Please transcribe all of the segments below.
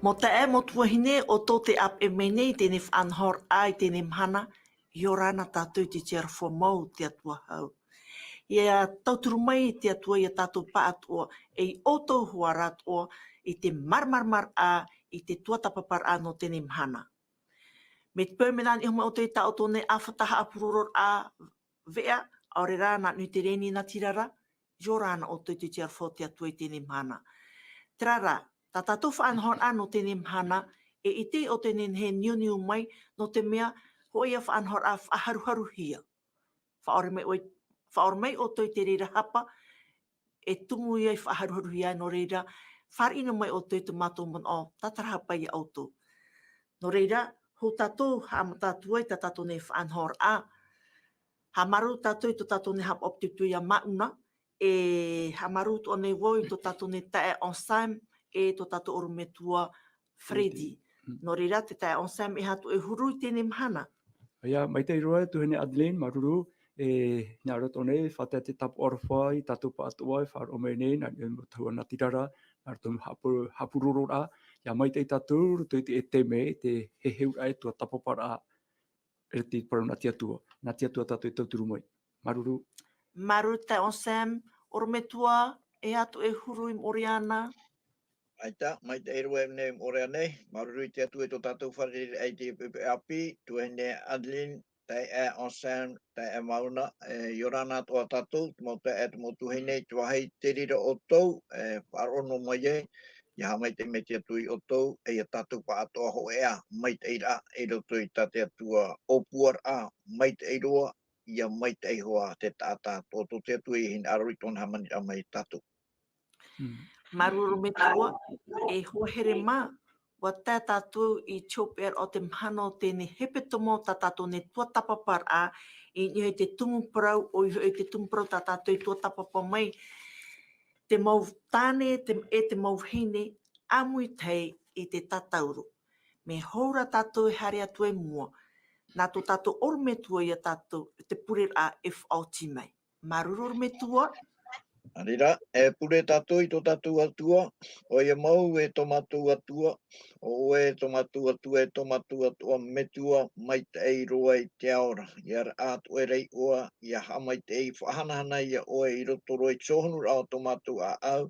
Mo te e mo tuahine o tō te ap e menei tēne whanhor ai tēne mhana, i o rāna tātou te tiara whamau te atua hau. Ia tauturu mai te atua i a tātou pa atua e i outou hua rātoa i te marmarmar a i te tuatapaparaa no tēne mhana. Me te pēmenan i huma o te tau tōne a whataha apururor a vea, aore rā nā nui te reni nā tirara, i o rāna o te tiara whau te atua i tēne mhana. Tera rā, tā tātou whaanhor a no tēne mhana, e ite o tēne he niuniu mai no te mea hoia whaanhor a whaharuharu hia. Whaore mai o toi te reira hapa, e tumu iai whaharuharu hia no reira, wharina mai o toi te mātou man o tatarahapa i outou. No reira, ho tātou hāmatātua i tā tātou ne whaanhor a, hamaru tātou i tō tātou ne hapa optitui a mauna, e hamaru tō ne woi tō tātou ne tae ensemble, e tō tātou orumetua Freddy. No reira, te tae ensemble e hatu e huru i tēne mhana. Ia, mai te iroa, tuhene Adeline, maruru, nā roto nei, whatea te tapu orwhai, tātou pa atua, whāro mei nei, nā tua nā tirara, nā roto hapururo rā, ia mai te tātou, roto i te e teme, te he heu ai tua tapapara, e te parau nā tiatua tātou i tauturu mai. Maruru. Maruru te ensemble, orumetua, e hatu e huru i Moriana. Aita, mai te iroa nei Morea nei, maruru i te atu e tō tātou whariri ai te pepe api, tuhene Adeline, tai e ensemble, tai e mauna, i orana toa tātou, mo te e mo tuhene, tuahei te rira outou, wharono mai e, i haamaitai me te atu i outou, e tātou pa atoa hoea, mai te ira, e roto i tate atua opuar a, mai te iroa, ia mai te ihoa te tata, tō te atu i hin aroi tōna hamani a mai tātou. Maruru me tua, e hohere mā, wa tā tātou i choper o te mhano tēne hepetoma tā tātou ne tuatapaparaa, i nihoi te tumu parau, o i te tumu parau tā tātou i tuatapapa mai, te mau Tane, te mau Vahine, amuitai i te Satauro. Me houra tātou e hare atu e mua, nā tō tātou oru me tua i a tātou, te pure a whauti mai. Maruru me tua, Arira, e pure tātou i tō tātou atua, o ia mau e tō mātou atua, o e tō mātou atua e tō mātou atua metua, mai te ei roa i te aora. Ia atu e rei oa, ia hamai te ei whahanahana ia oe i roto roi tsohonu rao tō mātou a au,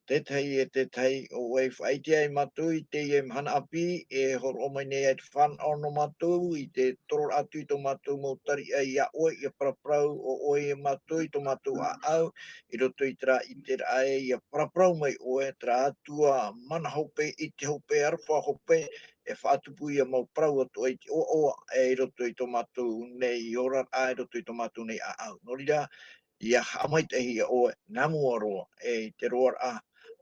te tahi e te tahi o e whaitia i mātou i Teie mhana api, e horo mai nei e te whan ono mātou, i te toror atu i tō mātou mautari a ia oe i a paraprau o oe i mātou i tō mātou a au, i roto i tera i te rae i a paraprau mai oe, tera atua mana hope i te hope arwha hope, e whaatupu i a mau prau atu i te oa e i roto i tō mātou nei i ora a i roto i tō mātou nei a au. Norira, ia haamaitai a oe, nā mua roa e te roar a,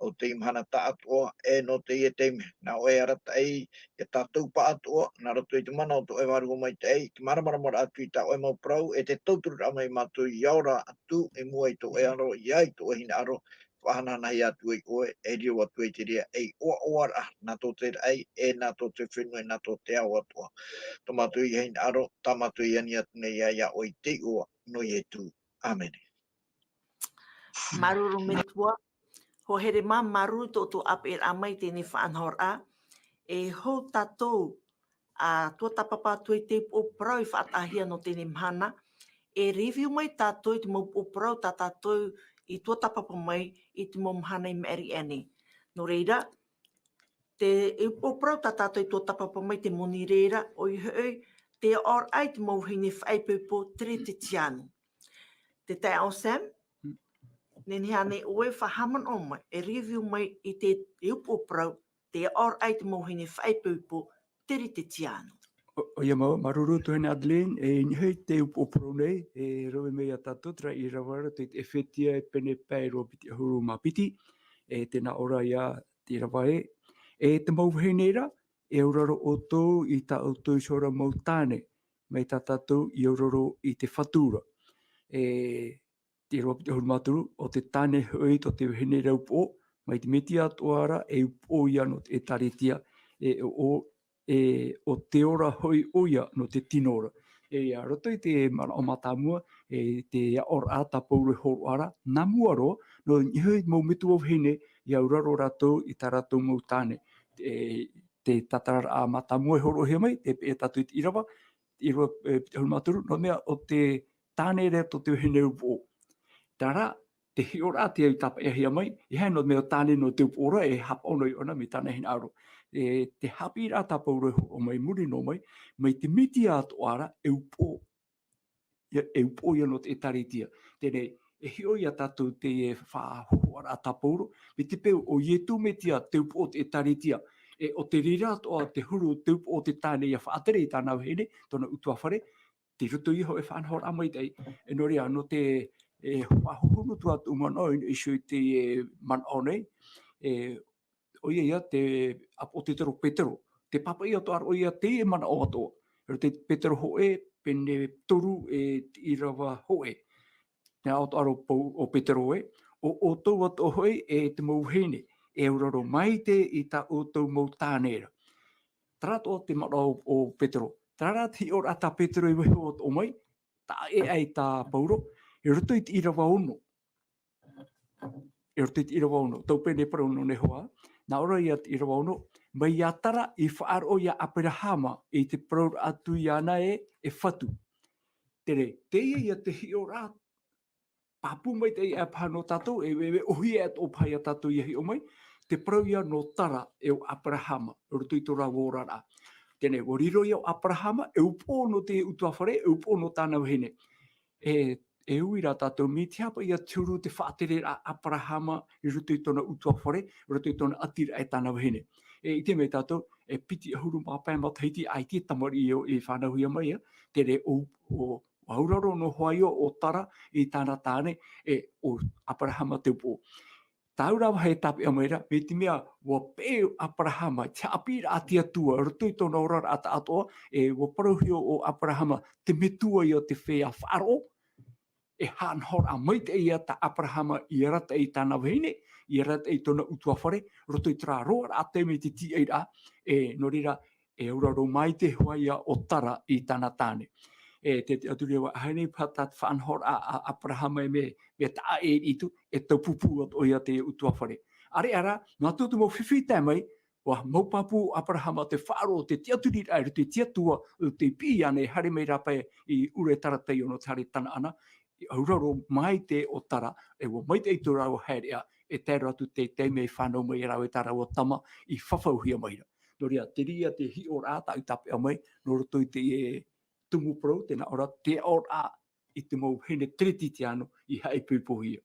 o te imhana ta atua e no te i e teime. Nā oe arata ei, e tātou pa atua, nā roto i te mana o to e waru mai te ei, te maramara atu i ta oe mau prau, e te tauturu ramai mātou i aura atu, e mua i to e aro, i ai to e hina aro, wahana nahi atu i oe, e rio atu i te rea, ei oa oara, nā tō te ei, e nā tō te whenua, nā tō te au atua. Tō mātou i hina aro, tā mātou i ani atu nei ia oi te oa, no i e tū. Amen. maruru me tua, ho here mā maruru tō ape a mai tēne whaanhor a, e hou tātou a tuatapapa tui te o porao i whaatahia no tēne mhana, e review mai tātou i te mau o porao tā tātou i tuatapapa mai i te mau mhana i Mary Annie. No reira, te o porao tā tātou i tuatapapa mai te moni reira, o i hoi, te or ai te mau hine whaipupo tere te tianu. Te tae ensemble, nene hane oe whahaman o mai, e review mai i te upo prau, te or ai te mohine whaipupo, tere te tiano. O ia mau, maruru tuhene Adeline, e nihei te upo prau nei, e roe mei a tātou, tra Irava, te Ephesia, e pene pai roa piti ahuru mā piti, e tēnā ora ia te Irava e te mau Vahineira, e auraro outou i tā outou i sora mau Tane, mei tā tātou i auraro i te whatura. Te roa piti ahuru māturu, o te Tane hui to te Vahineira upo, mai te meti atuara e upo ia no te taritia, o te ora hoi oia no te tinora. E a roto i te mana o matamua, te or a tapaure horoiraa, nā muaro, no ihoi mau mitu o Vahine, i auraro ratou i tā ratou mau Tane. te tatara a matamue horohia mai, te pe tatu i Irava, Irava maturu, no mea o te Tane rea to te hene upo. Tara, te hiora te au tapa e hia mai, i hae no mea Tane no te upo ora e hapa ono i ona me tana hina aro. Te Haapiiraa Sabati o mai muri no mai, mai te miti atoara e upo. E upo ia no te taritia. Tene, e hio ia tatou te whaahoara tapauro, me te peo o ietu me tia te upo o te taritia. O te rira toa te huru te upo o te tāne ia whaatere i tāna Vahine, tona utua whare, te ruto iho e whanhora haamaitai. E nori ano te whahohunu tua tu manoi, isu te manone, o ia te o te tero petero. Te papa ia toa o ia te mana o atoa. Te petero hoe, pene toru te Irava hoe. Te aro o petero e. O outou ato hoe e te Vahine. E uraro mai te i ta outou mau tānera. Tarato te mana o petero. Tara ti o rata petero i weho o mai. Ta e ai ta pauro. E ruto i te Irava ono. E ruto i te Irava ono. Tau pene parau no ne hoa. Nā ora ia te Irava ono. Mai atara i whaaro ia Abrahama i te parau atu i ana e whatu. Tere, Teie ia te hio rā. Papu mai te ia pāno tatou, e ohia at o pai a tatou ia hio mai. Te parau ia no tara e o Abrahama. Ruto i tora wōrara. Tene, wariro ia o Abrahama, e upo no te utua whare, e upo no tāna Vahine. E uira tatou, mi te hapa ia turu te whaatere a Abrahama, i ruto i tona utua whare, ruto i tona atira e tāna Vahine. I te mei tatou, e piti ahuru māpai mataiti ai te tamari i whanahuia mai, tere o auraro no hoaio o tara i tāna tāne o Abrahama te upo. Taurawa hei tape amaira, me te mea wa pēo Abrahama, te apira a te atua, ruto i tona orara a ta atoa, wa parauhio o Abrahama, te metua i o te whea wharo, e hanhora mai te ia ta Abrahama i rata i tāna Vahine, i rata i tona utua whare, roto i tra roa a te me te ti eira, norira, auraro mai te huaia o tara i tāna tāne. Te aturewa, hainei patat whanhora a Abrahama me ta e itu, e tau pupu o ia te utua whare. Are ara, ngā tutu mo whiwhi mai, wa maupapu Abrahama te wharo, te tiaturi rai, te tiatua, te pi ane, hare mei rapai i ure taratei ono tare tana ana, i auraro mai te o tara, e wa mai te i tura o haerea, e tēra atu te mei whanau mai rau e tara o tama, i whawhauhia maira. Noria, te ria te hi o rāta i tape a mai, noro toi te tumu parau, tēnā ora, te ora i te mau hene treti te anu i haipui pohia.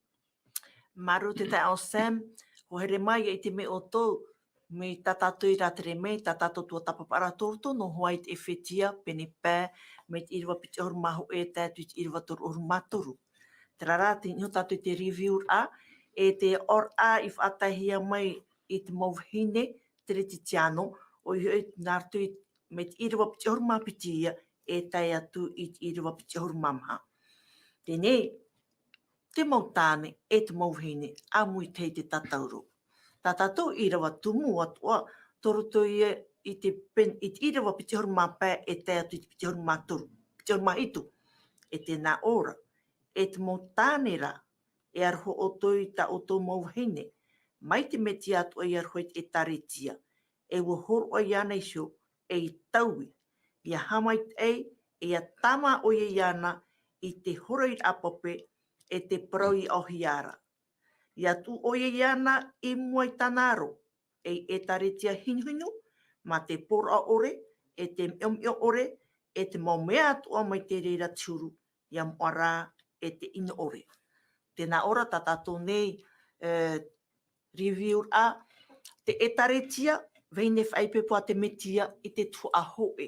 Maru te tai o Sam, ho here mai i te me o tō, me tatatui ratere mei, tatatou tuatapapa tōrto, no hoai te Ephesia, pene pē, me te Irava piti oru mahu e tētui te Irava toru oru matoru. Te rara, te nio tātou te review a, e te ora i whaatahia mai i te Vahine, treti te ano, o i hoi nārtu me te Irava piti oru mapiti ia, e tai atu i te Irava piti oru mamha. Tēnei, te mau tāne e te mau Vahine, amui tei te Satauro. Tā tatou Irava tumu Atua, toroto ia i te Irava piti horu mapē e te atu i te piti horu mātoru, piti horu mahitu, e te nā ora, e te mau tānera, e aroha outou i ta outou mau Vahine, mai te meti atua i aroha i te taretia, e ua horoa i ana iso, e i taui, i a haamaitai, e a tamâ o i ana i te horoiraa pape, e te parau i ohia. Ia tu oia iana i muai tanaro, e taretia hinuhinu, ma te porao ore, e te mio ore, e te mau mea atua mai te reira turu, ia moara e te ino ore. Tēnā ora tatatou nei review a, te e taretia, Vahine whaipepoa te metia i te tuahoe.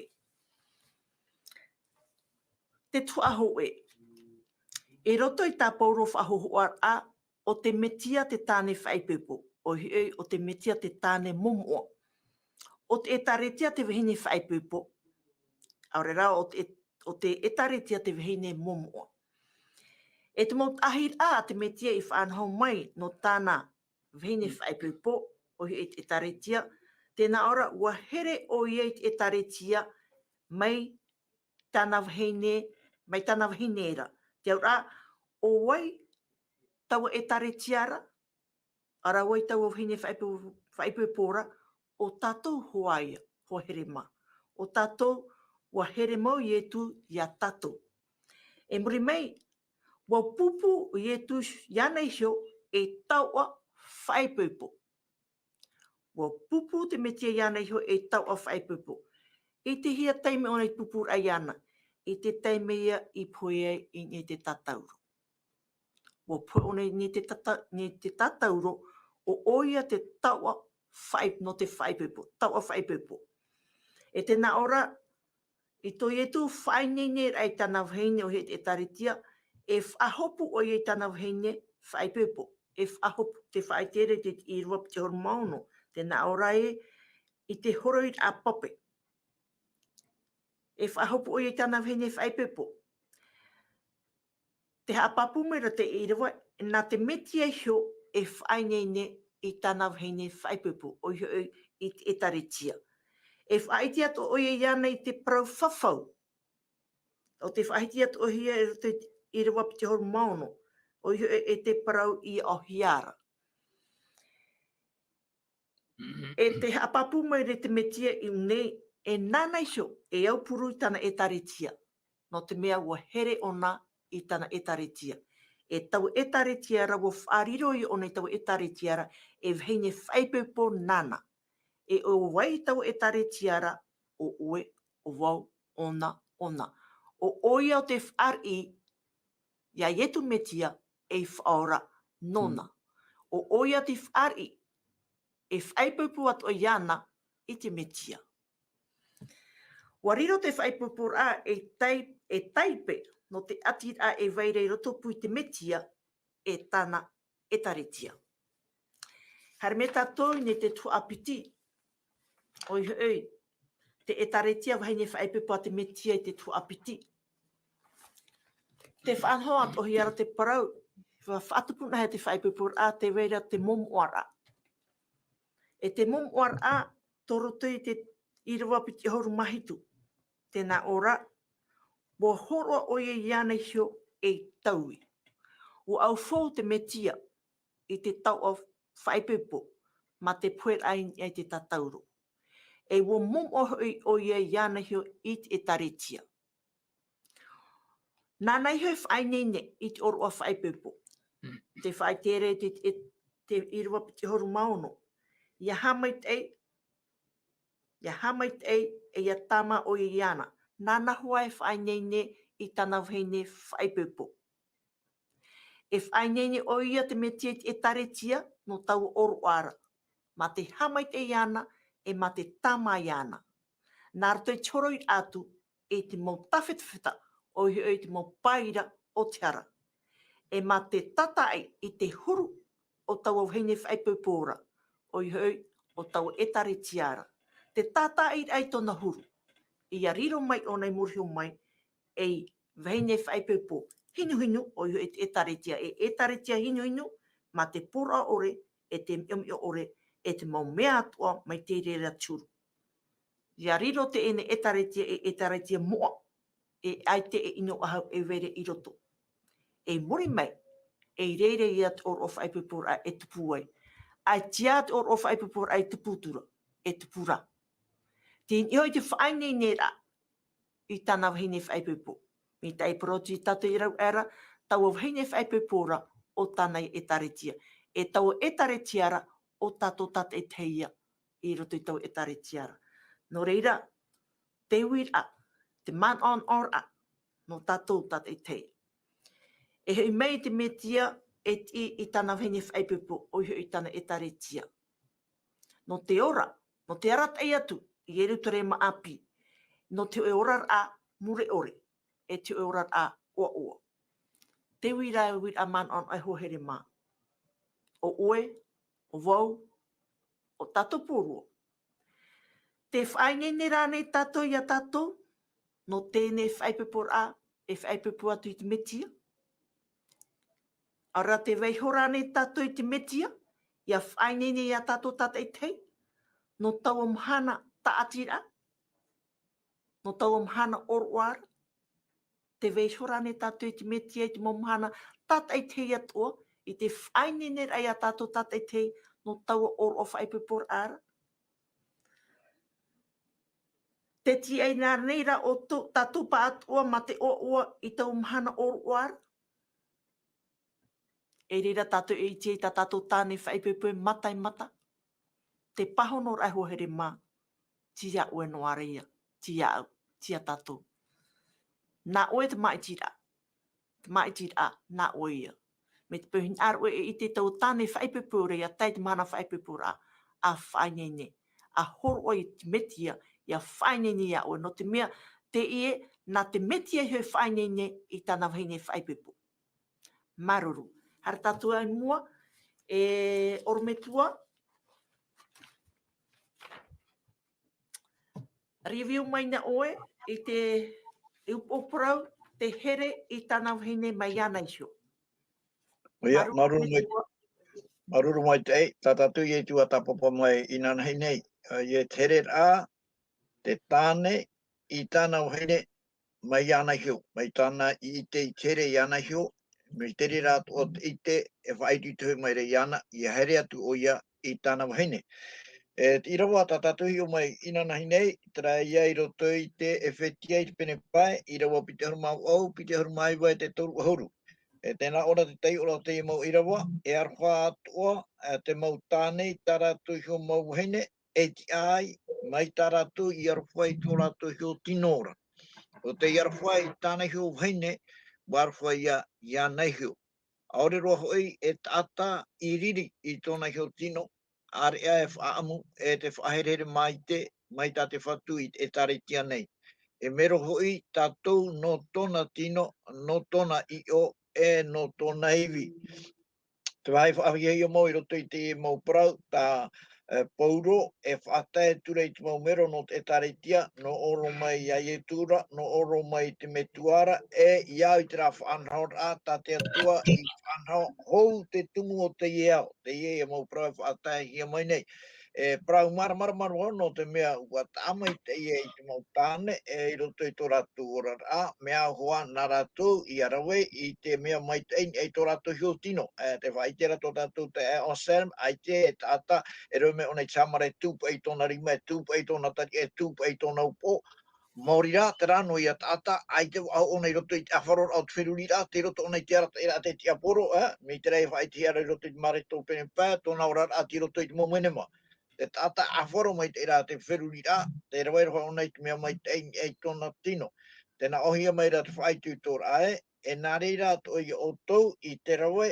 Te tuahoe. E roto i tā pauro whahohoar a, o te metia te tāne whaipepo, o hiei o te metia te tāne momoa. O te etaretia te Vahine whaipepo, aurera o te etaretia te Vahine momoa. E te mau ahira te metia i whanhau mai no tāna Vahine whaipepo, o hiei te etaretia, tēnā ora ua here o hiei te etaretia mai tāna Vahine, mai tāna Vahineera. Te aura, o wai taua e taretiara, ara wai taua Vahine whaipepora, o tatou hoaia, ho here mā. O tatou, wa here mau i etu ia tatou. E muri mai, wa pupu i etu ianei hio e taua whaipupu. Wa pupu te metia ianei hio e taua whaipupu. I te hia taime o nei pupu a iana, i te taime ia i poia i ni te tatauro. Wa poe o nei te tatauro o oia te taua no te whaipupu, taua whaipupu. E te na ora, i toi e tu whainene ai tana Vahine o he te taritia, e whahopu o i tana Vahine whaipupu. E whahopu te whaitere te Irava te hormono, te na ora i te horoiraa pape. E whahopu o i tana Vahine whaipupu. Te hapapu mera te Irava, nā te metia hio e whainene i tana Vahine whaipupu, o i te taritia. E whaiti atu o iana i te parau whawhau. O te whaiti atu o hia e te Irava te hormono. O e te parau i ohiara. E te apapu mai re te metia i unei e nānai hio e au puru i tana e taritia. No te mea ua here ona i tana e taritia. E tau e taritiara ua whaariro i o nei tau e taritiara e Vahine whaipupo nana. E o wai tau e taritiara o ue, o wau, ona. O oia o te whaari ia ietu metia e whaora nona. O oia te whaari e whaipupu atu o iana i te metia. Wariro te whaipupu a e taipe no te ati a e vairei roto pui te metia e tana e taritia. Hare me tatou ne te tuapiti oi, te e taritia Vahine whaipupu a te metia i te tuapiti. Te whanhoa at ohia te parau, whaatupuna hea te whaipupu a te veira te momuara. E te momuara toroto i te Irava piti horu mahitu. Tēnā ora, mo horoa o iana hio e taui. O au fōu te metia i te tau o whaipupu, ma te puer ai te tatauro. E wo mum o iana hio i te taritia. Nānai hoi whainene i te oro o whaipupu. Te whaitere te Irava piti horu maono. Ia haamaitai e ia tamâ o iana. Nāna hua e whainene i tana Vahine whaipupu. E whainene o ia te metia e taritia no tau horoiraa. Ma te haamaitai iana e ma te tamâ iana. Nā rato e choroi atu e te mau tawhetawheta o i te mau paira o te ara. E ma te tatai i te huru o tau Vahine whaipupura o i o tau e taritiara. Te tatai ai tona huru. Ia riro mai o nei murhio mai e Vahine whaipupu. Hinuhinu o i e taritia. E taritia hinuhinu ma te porao ore e te mio ore e te mau mea atua mai te rera turu. Ia riro te ene e taritia moa. E ai te e ino ahau e vere i roto. E muri mai, e reire ia te oro o whaipupura e tupu ai. Ai tia te oro o whaipupura e tuputura, e tupura. Te ihoi te whaine nera i tana Vahine whaipupu. Mi tai proti tatu i rau era, tau Vahine whaipupura o tana e taritia. E tau e taritiara o tatou tata e Teie i roto i tau e taritiara. No reira, te uira, te man on ora, no tatou tata e Teie. E hei mei te metia e i tana Vahine whaipupu o i tana e taritia. No te ora, no te arata i atu, i eru ture ma api, no te orar a mure ore, e te orar a oa. Te wira man on ai hohere mā. O oe, o wau, o tato pūrua. Te whainene rānei tato ia tato, no tēnei whaipupu a, e whaipupu atu i te metia. Ara te veihorane tato i te metia, ia whainene ia tato tata i tei, no tau mhana taatira, no tau mhana oroara, te veihorane tato i te metia i te mhana tata i tei atua, i te whainene ia tato tata i tei, no tau oro o whaipupur ara. Te tia nā reira o tatou pa atua ma te oua I tau mahana o ruar. E reira tatou e tia ta tatou tāne whaipepe matai mata. Te pahono raho here mā. Tia ue noare ia. Tia au. Tia tatou. Nā oe te mai tira. Te mai tira nā oe ia. Me te pēhin aru e I te tau tāne whaipepe rea. Tai te mana whaipepe rea. A whainene. A horoa I te metia. Ia whainene ia oe. No te mea Teie nā te metia he whainene I tāna Vahine whaipepe. Maruru. Hara tātua ai mua. E ormetua. Review mai na oe I te o porao te here I tāna Vahine mai ana isio. Ia, maruru mai te tatatu I tuatapapa mai I nana hei nei. Ia tere a te tāne I tāna Vahine mai ana hiu. Mai tāna I te tere I ana hiu. Me tere rā o I te e whaitu tuhu mai re iana I here atu o ia I tāna Vahine. Te Irava tatatu hiu mai I nana hei nei. Tera ia I roto I te Ephesia I te pene pai. Irava pite harumau au, pite harumai vai te toru ahuru. E tēnā ora te tei ora te mau Irava, e aroha Atua, te mau Tane, taratu hio mau Vahine, e ti ai, mai taratu I aroha I tō ratu hio tinora. O te aroha I tāna hio Vahine, aroha ia nei hio. Aore roa hoi e tata I riri I tōna hio tino, are e whaamu e te whaherere mai tā te whatu I e taretia nei. E mero hoi tatou no tōna tino, no tōna io, e no tōna iwi. Te vai whaawhia I o mau I roto I te mau parau, tā pauro e whaatai ture I te mau mero no te taretia, no oro mai ia I tura, no oro mai te metuara, e iau I te rā whaanhora tā te atua I whaanhora hou te tumu o Teie au. Teie e mau parau e whaatai hia mai nei. E parau mara no te mea ua haamaitai I te mau tāne e I roto I tō ratu ora rā, mea hoa nā ratu I arawe I te mea maitai I tō ratu hio tino. Te whaitera tō ratu te e onselm, aite e tata, e raume ona I tamare tūpa I tōna rima, e tūpa I tōna tari, e tūpa I tōna upo. Mōrira, te rāno I a tata, aite au ona I roto I te awharora au te wherurira, te roto ona I te arata era te tiaporo, me te rei whaiti ara I roto I te mare tō pene pā, tōna ora rā, te roto I te momenema. Te tata awharo mai te era te wherurira, te rawairoha ona I te mea mai te e tōna tino. Tēnā ohia mai rā te whaitu tōra ae, e nā reira to I outou I te rawe,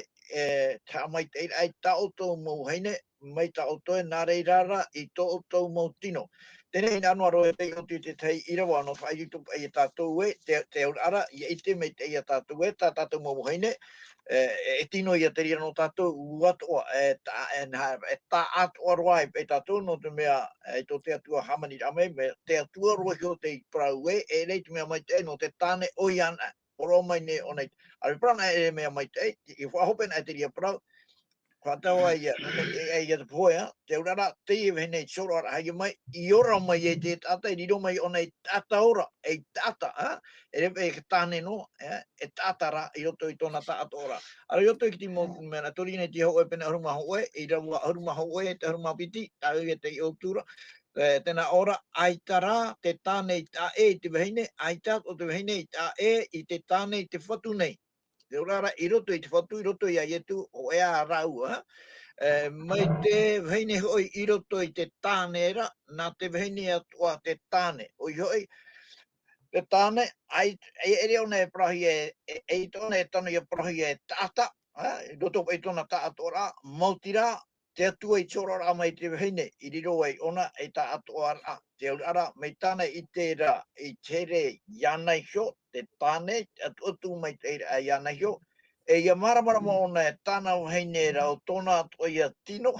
tā mai te ira ai tā outou mau Vahine, mai tā outou e nā reira ra I tō outou mau tino. Tēnei ina anua roe te o te tei Irava no whai tupu ai tātou e, te aurara, I te mei te ia tātou e, tā tātou mau Vahine, e tino ia te ria no tātou uatoa, e tā atoa roa e tātou no te mea e tō te atua hamani rame, me te atua roa hio te parau e rei te mea mai te no te tāne oiana, oro mai ne o nei. Ari prana e mea mai te, I whahopena e te ria parau, whatawa ia, e ia te poea, te urara, Teie Vahine soro ara hai mai, I ora mai e te tata, I riro mai o nei Satauro, e tata, e repe e tāne no, e tata ra, I roto I tōna Satauro. Ara roto I ki ti mō mena, tori nei te hau e pene haruma hau e, I rawa haruma hau e, te haruma piti, tāu e te I outura, tēnā ora, aitara te tāne I tā e I te Vahine, aitat o te Vahine I tā e I te tāne I te whatu nei. Te urara I roto I te whatu, I roto I a ietu o ea rau, mai te Vahine hoi I roto I te tāne era, nā te Vahine atua te tāne. O hoi, te tāne, ere ona e prahi e tōna e tano I prahi e tata, I roto I tōna tātora, mautira, te atua I tōrora mai te Vahine, I riro ai ona e tā atua ara, te urara, mai tāna I te ra, I tere ianai hio, te tāne, atu mai te ra ianai hio, e ia maramara mo ona e tāna Vahine ra o tōna atua ia tino,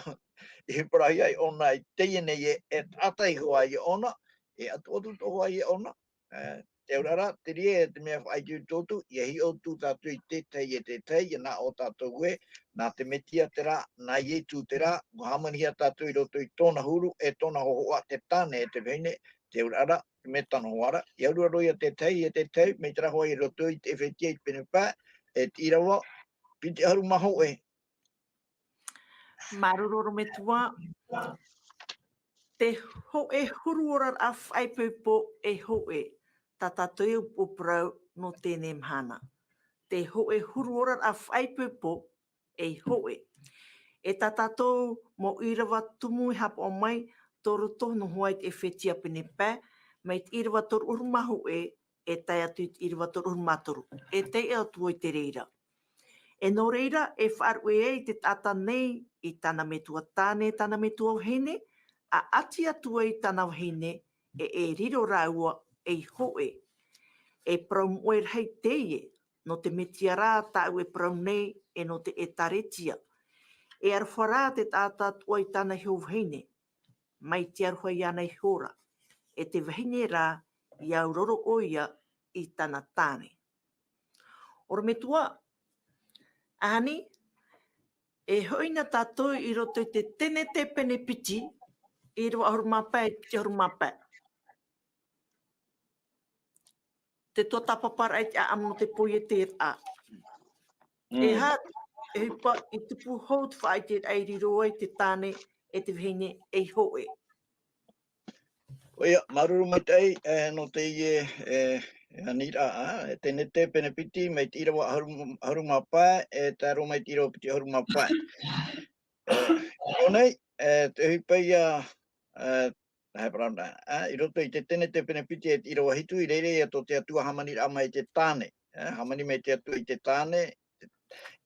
I prahi ai ona I Teie nei e tātai hoa I ona, e atu tohua I ona, te urara, te rie te mea whaitu tōtu, I hi outou tātou I te tei, nā o tātou e, nā te metia te rā, nā ietu te rā, mohamania tātou I roto I tōna huru, e tōna hohoa te tāne e te Vahine, te urara, te me tano hoara, I aurua roia te tei, me te rahoa I roto I te Ephesia I pene pā, e te Irava, piti haru maho e. Maruroro me tua. Te ho e huruora a whaipupo e ho e tatou o porao no tēne mhana. Te ho e huruora a whaipupo e ho e. E tatou mo Irava tumu hapa o mai toru tohno hoai te Ephesia pene pē, mai te Irava toru urumahu e tai atu te Irava toru urumatoru. E Teie Atua i te reira. E no reira e whaarue e te tata nei i tana me tua Tane, tana me tua Vahine, a ati atua i tana Vahine e riro raua e hoe. E Parau moe hei Teie, no te Mesia rā tau e Parau nei e no te taretia. E arwhara te tata tua i tana hiu Vahine, mai te arwha i ana i hora. E te Vahine rā i auroro oia i tana Tane. Ora me tua, Ani, e hoina tatou i roto i te tene te pene piti, i roa horomapai e piti horomapai. Te toatapaparaa i te amu te poi e te a. E ha, e hipa i te puhou te whai te eiri roa i te Tane e te Vahine e hoe. Oia, maruru mai tai, no Teie anira, tēne te pene piti, mai te irawa harumapa, te aro mai te irawa piti harumapa. Nei, te hipaia, hei paranda, i roto i te tēne te pene piti e te irawa hitu, i reire ia to te atua hamanira mai te Tane. Hamani mai te atua i te Tane,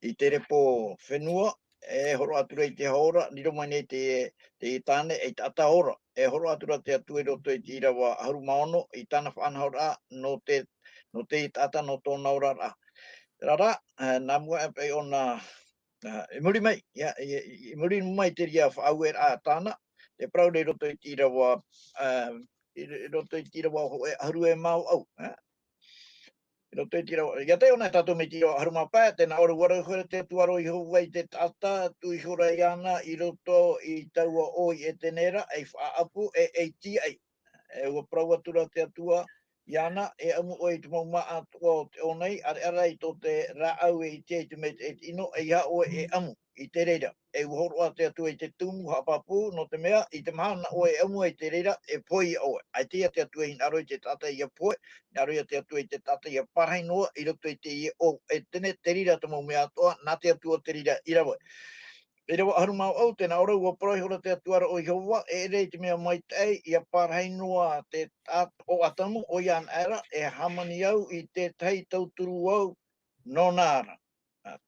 i te repo whenua, e horo atura i te hora, niro mai nei te Tane e te Satauro. E horo atura te atu e roto i te Irava harumaono, i tana whanhaura no te tata no tōna ora rā. Rara, nā mua e pei ona, i muri mai, i muri mai te ria whaau e rā tāna, te Parau rei roto i te Irava, haru e mau au. Ia te ona tatou me tiro harumapa, tēnā ora wara hore te tuaro i hova i te tata, tui horoiraa ana i roto i taua oi e tenera, e whaapu e tia ai. E ua Parau atura te atua i ana, e amu oi te mauma atua o te onei, ara i tō te rāau e i te me te ino, e ia oe e amu i te reira. E ua horoa te atua i te tumu hapapu, no te mea, i te mahana oe e amu i te reira, e poi oe. Ai tia te atua i aro i te tata i a poe, aro i te atua i te tata i a parainoa, i roto i te i o, e tene te rira te maumea atoa, nā te atua te rira Irava. Irava harumau au, tēnā ora ua Parau hora te atuara o Jehova, e rei te mea maitai, i a parainoa te tata o atamu, o ian era, e hamani au i te tahi tauturu au, no nāra.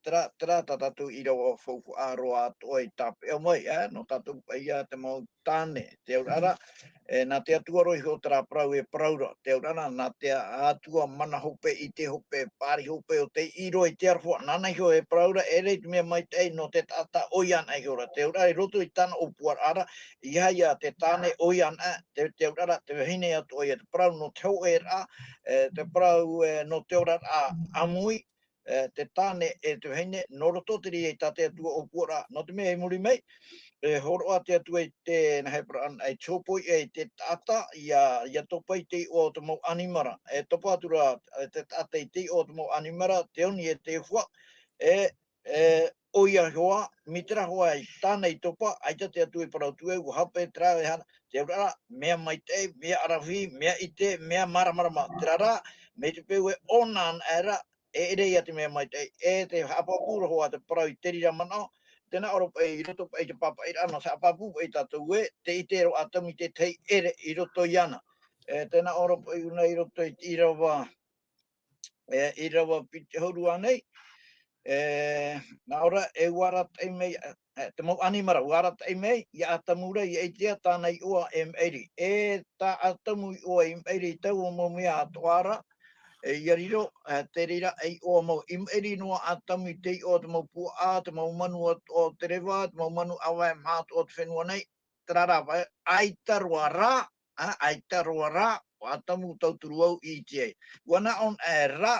Tera tatou Irava faufu aroha atoa i tape o mai, no tatou ia te mau Tane, te aurara, nā te atuaro i ho tera Parau e Paraura, te aurara, nā te atua mana hope i te hope, pāri hope o te iro i te arwha, nana i ho e Paraura, e rei te mea maitai no te tata oian ai hora, te aurara i roto i tana o puarara, ia ia te Tane oian te aurara, te Vahine atoa i te Parau no te horoiraa, te Parau no te aurara amui, te Tane e te Vahine, no roto te ria i tate atua o puara, no te mea i muri mei, horoa te atua i te nahepra ai tōpoi e te tata, ia topa i te o te mau animara, e topa atura te tata i te o te mau animara, te oni e te hua, oia hoa, mitera hoa i tāna i topa, aita te atua i Parau tue, ua hape tra e hana, te aurara, mea maitei, mea arawi, mea ite, mea maramarama, te rara, me te peu e onan era, e rei ati mea maitei, e te hapapura hoa te Parau i terira manao, tēnā ora i roto i te papa i rana sa apapu i tatou e, te itero atamu i te tei ere i roto i ana. Tēnā ora i una i roto i Irava piti horua nei, nā ora e warat e mei, te mau animara, warat e mei, i atamura i eitea tāna i oa e meiri. E tā atamu i oa i meiri i tau o mo mea atoara, ia riro, te rira ei o mau imeri noa atamu i te o te mau pua, te mau manu o te rewa, te mau manu awa e mātu o te whenua nei, tarara, aitarua rā, o atamu tauturu au i te. Wana on e rā,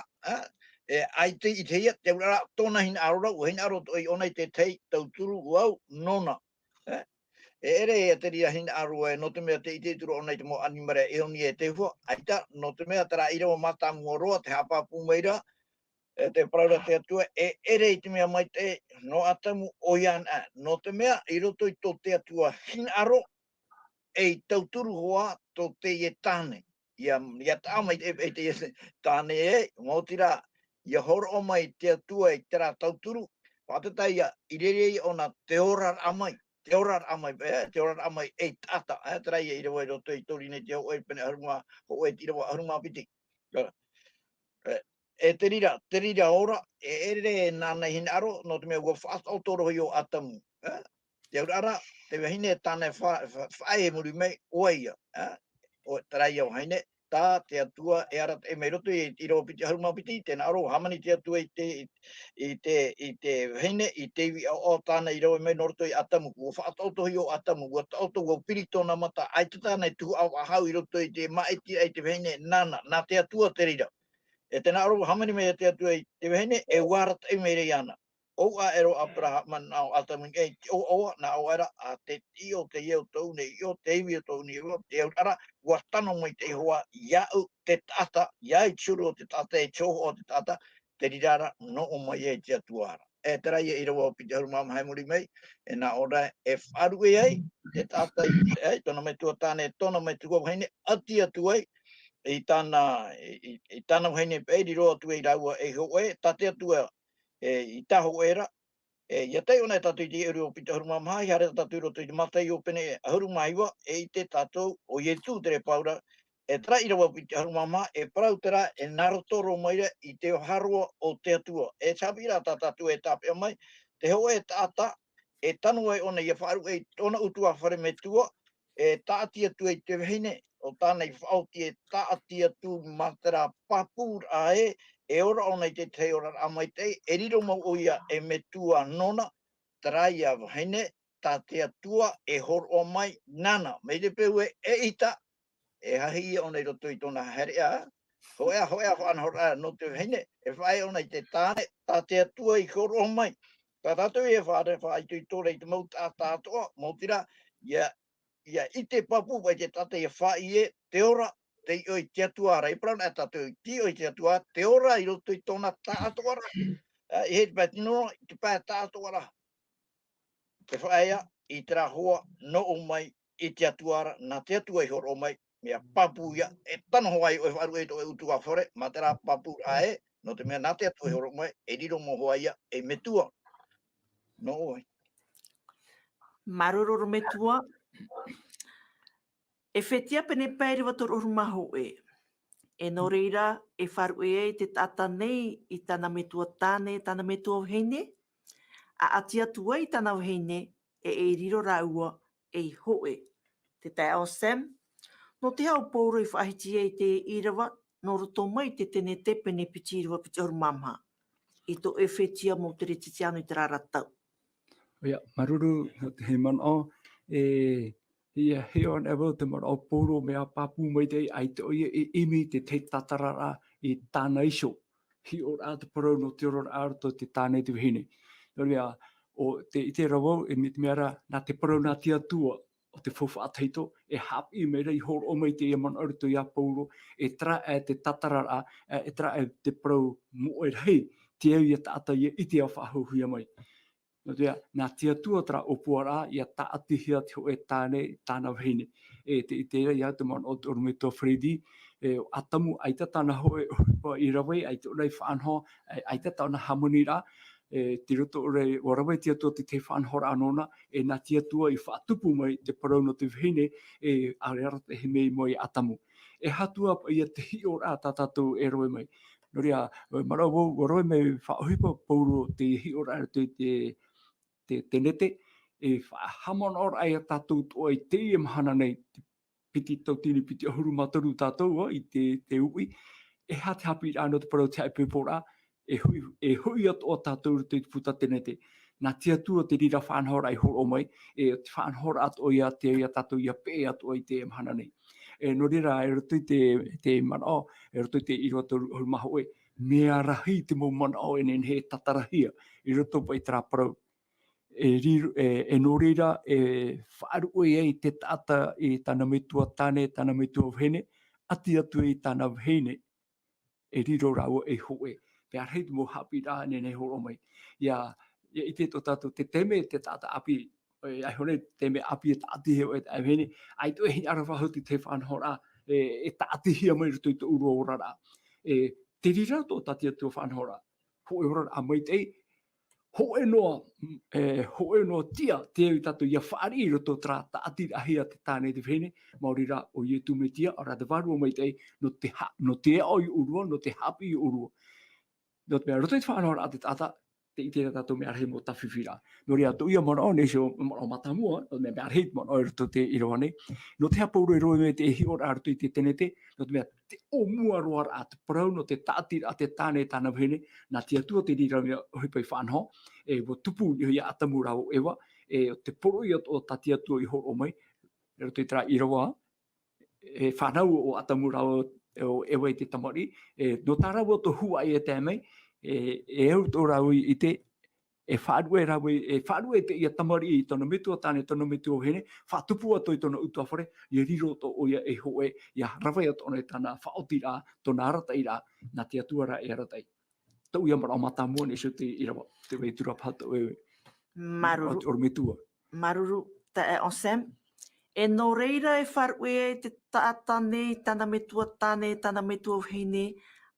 aite i te ia, te rara, tōna hina arora, ua hina aro i ona i te tei tauturu au nona. E ere e te ria hina aroa no te mea te ite turu ona i te mo animare e oni e te hua, aita, no te mea tara Irava mata muoroa, te hapapu meira, te Paraura te atua, e ere i te mea mai te no atamu oian no te mea i roto i tō te atua hina aro, e tauturu hoa to Teie Tane. Ia tāmai e Teie Tane e, mō tira, ia horoa mai te atua e tera tauturu, whātata ia irerei ona te orar amai. Te orar amai e tata. Tera ia Irava i roto i tori nei te ho e pene harunga, ho e Irava harunga piti. E te rira ora, e ere nāna hine aro, no te mea ua whaatotoro i o atamu. Te urara, te Vahine tāne whae muri mei, oia. O teraia o Vahine, tā te atua e ara e mei roto i Irava piti harunga piti, tēnā aro hamani te atua i te Vahine, i te iwi o tāna Irava mei noroto i atamu. Ua whaatoto i o atamu, ua taoto ua pirito na mata, ai te tāna i tuhu au ahau i roto i te maeti ai te Vahine nana, nā te atua te rira. E tēnā aro hamani mea te atua i te Vahine, e warat e mei ana. O a ero apra man au atamu e o oa na o era a te tio te iau tau ne i o te iwi o tau ni o te ara ua tano mai te hoa iau te tata, iai churu o te tata e choho o te tata, te rirara no o mai e te atuara. E tera ia Irava o piti haru mama haimuri mei, e nā ora e wharu e ai, te tata i tona mai tuatane, tona mai tua Vahine, ati atu ai, i tāna Vahine pe i roa tu e raua e ho e, tate atua i taho era, ia tei ona e tatu i te eri o pita huruma mahi, hare tatu i roto i te matai o pene huruma iwa, e i te tatou o ietu tere paura, e tra i rawa pita huruma mahi, e parau tera e narotoro maire i te harua o te atua. E Haapiiraa tatu e tāpea mai, te ho e tata, e tanu ai ona ia wharu e tona utua whare me tua, e taati atu e te Vahine, o tānei whaoti e taati atu matera papur a e ora ona i te te ora haamaitai, e riro mau oia e me tua nona, traia Vahine, tā te atua e horoa mai nana. Me te peu e ita, e hahi ia ona i roto i tona herea, hoea whaana horoa no te Vahine, e whae ona i te tāne, tā te atua i horoa mai. Tā tātou e whae tu i tōra i te mau tātoa, mau tira, ia i te papu vai te tata i whae e te ora, te i te atuara, i prauna e tatu ti o i te atua, te ora i roto i tōna tātoara. I he te pati no, i te pā tātoara. Te whaea i te hoa no o mai i te atuara, nā te atua i horo o mai, mea papu ia, e tano hoa i o e wharu e to e utu a whore, ma te rā papu a no te mea nā te atua i horo o mai, e riro mo hoa ia, e metua. No oi. Marururu me tua. E whetia pene pēri watoru maho e. E noreira e wharu e te tata nei i tana me tua tāne, tana me tua Vahine. A ati atua i tana Vahine e riro raua e hoe. Te tai ao Sam. No te hau pōro i whahitia i te Irava, no roto mai te tene te pene piti Irava piti oru mamha. I to e whetia mo te retiti anu i te raratau. Ia, maruru, he man o, ia he on ewa te man o pōro mea papu mai te ai te oia e imi te tatarara i tāna iso. Hi o rā te parau no te ora ārto te tāne te Vahine. Nō o i te rawau e me te meara nā te parau nā te atua o te whawhāteito e hapi meira i horo o mai te ia man aruto i a pōro e tra e te tatarara e tra e te parau mo e rei te au ia tāta i te au whahuhia mai. No te nā te atua tra o puara ia taatihia te ho e tāna Vahine. E te i te ia te man o me tō Fredi, atamu aita tāna hoe i rawai, aita orei whaanho, aita tāna haamonira, te roto orei o rawai te atua te whaanhora anona, e nā te atua i whaatupu mai te parau no te Vahine, areara te he mei moi atamu. E hatua ia te hi o rā tātātou e roe mai. No rea, marau o roe mai whaohipa pauro te hi o rā te nete, e whahamon ora ai a tātou toa i Teie mahana nei, piti tautini piti ahuru mataru tātou i te ui, e hate Haapiiraa no te parau te aipepora, e hui atoa tātou te puta te nete. Nā te atua te rira whaanhora ai horo mai, e te whaanhora atoa i a te ia tātou i a pē atoa i Teie mahana nei. E no rira, e roto i te mana o, e roto i te iro atoa maho e, mea rahi te mo mana o enen he tatarahia, i roto pa i tra parau. E no reira e whaaru e te tata i tana me tua Tane, tana me tua Vahine, ati atu i tana Vahine e riro rau e hoe. Pea rei mo Haapiiraa nei horo mai. Ia i te to tātou te teme te tata api ai hone te me api e taati he o e tai hene, ai tu e hini arawa hoti te whanhora, e taati hia mai ruto i te uro o rara. Te rira tō tati atu o whanhora, ho e ora haamaitai, ho e noa tia, te i tatu ia whaari i roto tra taati ahia te tāne te whene, maurira o ie tu me tia, ora te waru o maitai, no te eo i urua, no te hapi i urua. No te mea roto i te whanhora a te tata, te i tēra tātou mea rehe mo tawhiwhira. No rea tu ia mana o nesio mana matamua, no mea mea rehe mana o roto te Irava nei. No te hapauro e roe me te ehi ora roto i te tenete, no te mea te o mua roa a te parau, no te taati a te tāne tāna whene, nā te atua te rira mea hipai whanho, e wo tupu i hoi atamura o ewa, e te poro i o tati atua i horo mai, roto i tra Irava, e whanau o atamura o ewa i te tamari, no tā rau o to hua i e tēmei, e au tō rau i te e whaarue te ia tamari i tona metua tāne tona metua hene, whatupu ato i tona utua whare, i riro to o ia e hoe, i a rawai ato e tana whaotira, tona aratai rā, nā te atuara e aratai. Tau ia mara o matamua ne so te Irava, te wei tura pato e Maruru. o metua. Maruru ta e o Sam. E no reira e wharue te tātane, tana metua tāne, tana metua hine,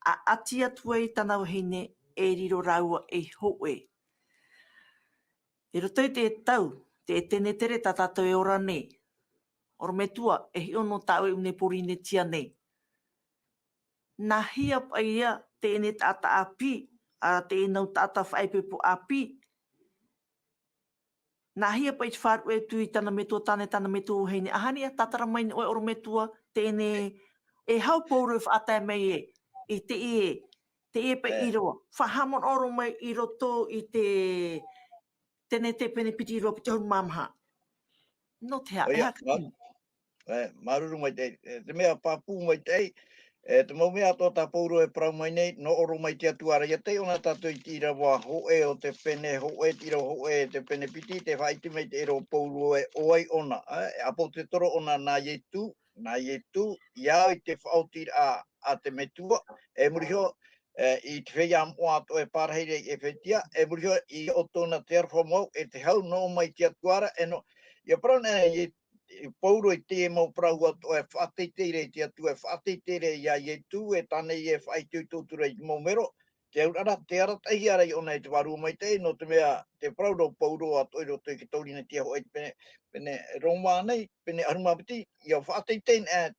a ati atua i tana hine, e riro raua e hoe. E roto i te tau, te tene tere ta tātou e ora nei. Ora metua, e hi ono tau e une porine tia nei. Nā hia pa ia, te ene tata api, a te enau tata whaipepo api. Nā hia pa i te wharu e tui tana metua tāne, tana metua heine. Ahani a tatara mai ni oi ora metua, te ene e hau pouru e whaatai mai e, i te e pa i roa. Whahamon oro mai i roto i te tene te pene piti i roa piti hau mamaha. No te ha, e haka tini. Maruru mai tei, te mea papu mai tei, te mau mea tō tā pouro e parau mai nei, no oro mai te atuara. Ia tei ona tātou i te Irava hoe o te pene, hoe te Irava hoe te pene piti, te whaiti mai te ero pouro e oai ona. Apo te toro ona nā ietu, iau i te whaotira a te metua, e muriho, i te whea amoa ato e pārheire i Ephesia, e muriho i o tōna te arwha mau, e te hau no mai te atuara, e no, ia parau nei, Pauro i te mau parau ato e whaatetere te atu e whaatetere ia i tu e tane i e whaitu tūtura i mau mero. Te aurara, te aratahi ara i ona i te waru mai te, no te mea te parau ro Pauro ato i roto i ki taurina tia hoi pene Roma nei, pene arumapiti, ia whaatetere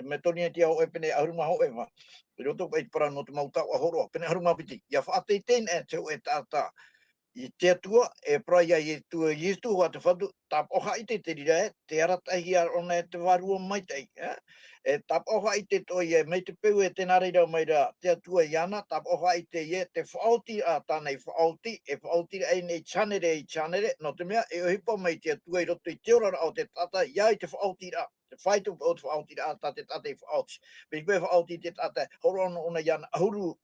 me taurina tia hoi pene aruma hoi ma. I roto i parau no te mau tau a horoa, pene arumapiti, ia whaatetere te hoi tātā. I te atua, e praia i tua Iesu hoa te whatu, tap oha i te rira e, te aratahi ar ona e te warua maitei. E tap oha i te toi e, mei te peu e te nareira mai ra, te atua i ana, tap oha i te ie, te whaoti a tānei whaoti, e whaoti e nei chanere, no te mea, e ohipa mai te atua i roto i te orara o te tata, ia i te whaoti ra, te whaitu o te whaoti ra, ta te tate i whaoti. Pei koe whaoti te tata, horo ona i ana, ahuru,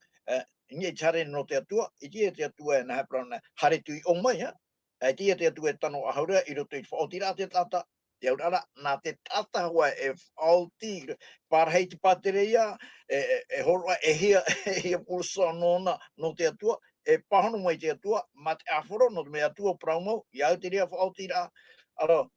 Nye chare no te atua, i tia te atua e nahe prana hare tui o mai, e tia te atua e tano ahaura, i roto i whaotira te tata, te aurara, nā te tata hoa e whaoti, pārhei te patereia, e horoa e hia pulsa nona no te atua, e pahano mai te atua, ma te awhoro no te mea atua praumau, i au te rea whaotira, aro,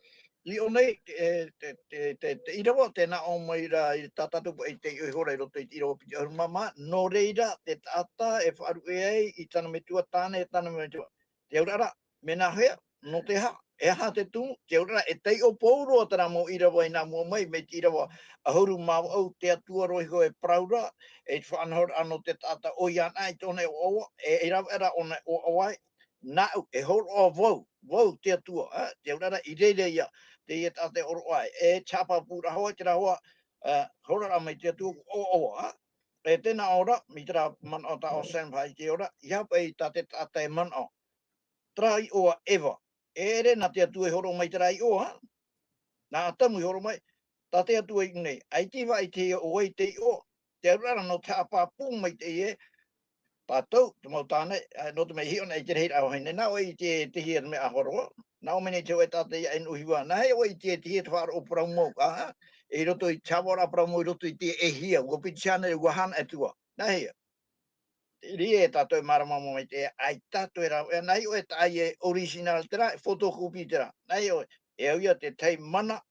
I o nei, te Irava, tēnā o mai ra i tātatu i te ihora i roto i te Irava piti arumama, no reira te tata e wharu e ei i tana metua tāne e tana metua. Te aurara, mena hea, no te ha, e ha te tumu, te aurara, e tei o pouro a tana mo Irava i nā mua mai, me te Irava ahuru mau au te atua roiho e praura, e te whanahor ano te tata o iana i tōne o awa, e Irava era ona o awai, nāu, e horo o vau te atua, te aurara i reire ia, te ia tate oro ai, e chapa pura hoa, te rahoa, horara mai te atua o oa, e tēnā ora, mi tera man o ta o Sanpai te ora, ia pai tate tate man o, trai oa eva, e re na te atua horo mai trai oa, nā atamu horo mai, tate atua i nei, ai te vai te o ei te o, te aurara no te apapu mai te ie, tatou, te mau tāne, no te mei hiona i te reira au haine, nā oi te hia me a horoa, nā o mene te oe tāte ia en uhiwa, nā hei oi te hia te whāra o parau mō, e roto i chawara parau mō, i roto i te e hia, ua piti chāne ua hana e tua, nā hea. rie tatou marama mo mai te ai tatou era nai o tai e original tera photocopy tera nai o e ia te tei mana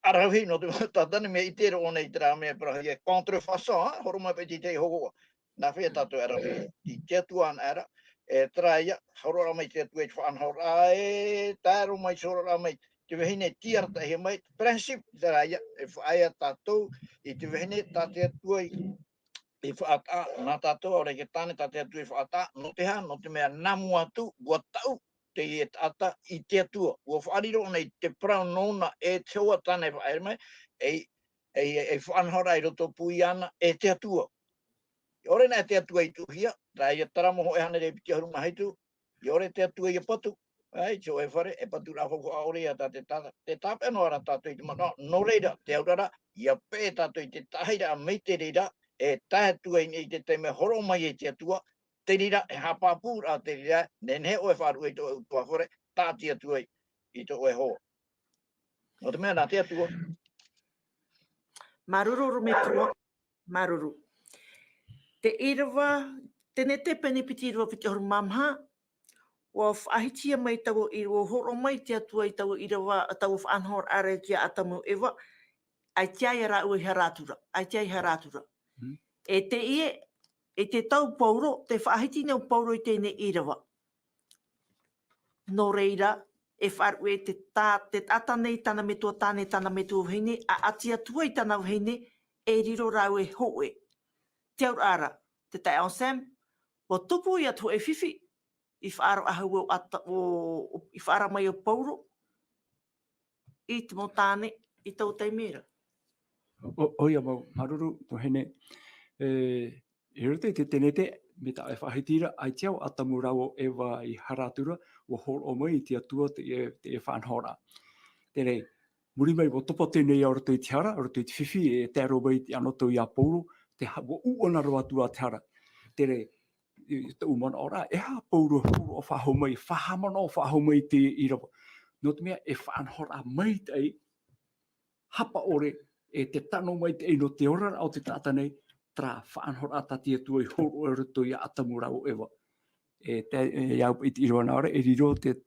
arahi no te tatane me ite ro nei tera me pra ia contrefaçon horoma pe te horoa na fe tatou arahi i te tuan era e traia horoa mai te tu e fan horoa e taro mai sora mai te vehine tiar ta he mai prinsip traia e faia tatou i te vehine tate tuai i whaata, nā tātou, ore ke tāne tātea tui whaata, no te ha, no te mea namu atu, ua tau, te i e tata i te atua. Ua whaariro nei te parau nona e te hoa tāne whaere mai, e whanhora i roto pui ana e te atua. I ore nā te atua i tuhia, rā i a taramoho e hane rei piti haruma heitu, i ore te atua i a patu, ai, te o e whare, e patu rā hoko aore a tā te tata. Te tāpe no ara tātou i te mana, no reira, te aurara, i a pē tātou i te tahira a mei te reira, e tātua i te teime horo mai e te atua, te rira e hapapūra te rira, ne oe wharu e to tua whare, tāti atua i to oe hoa. No te mea nā te atua. Maruru me tua, maruru. Te Irava, tene te pene piti Irava piti horu mamha, wa whahitia mai tau i horo mai te atua i tau Irava, tau whanhor are kia atamu ewa, ai tiai ara ui haratura, ai tiai haratura. E te ie, e te tau pauro, te whahiti nau pauro i tēne Irava. No reira, e wharu e te tata nei tana me tua tāne tana me tua Vahine, a ati atua i tana Vahine, e riro rau e hoe. Te aur ara, te tai on Sam, o tupu i atu e whiwhi, i whaaro ahau i whaara mai o pauro, i te mo tāne, i tau teimera. Oia mau, maruru, Vahine, e rute te tenete, me ta e whahitira, ai tiau atamu rau e wa i haratura, o horo o mai i te atua te e whanhora. Tere, muri mai o topa tēnei aura tui te hara, aura tui te whiwhi, e te aro mai te anoto i a pauru, te hawa uona roa tua te hara. Tere, te umana ora, e ha pauru horo o whahau mai, whahamana o whahau mai te Irava. No te mea, e whanhora mai tei, hapa ore, e te tano mai te no te ora o te tata nei, tra whanhora tati atua i horo e ruto i atamu rau ewa. E iau i te Irava naore, e riro te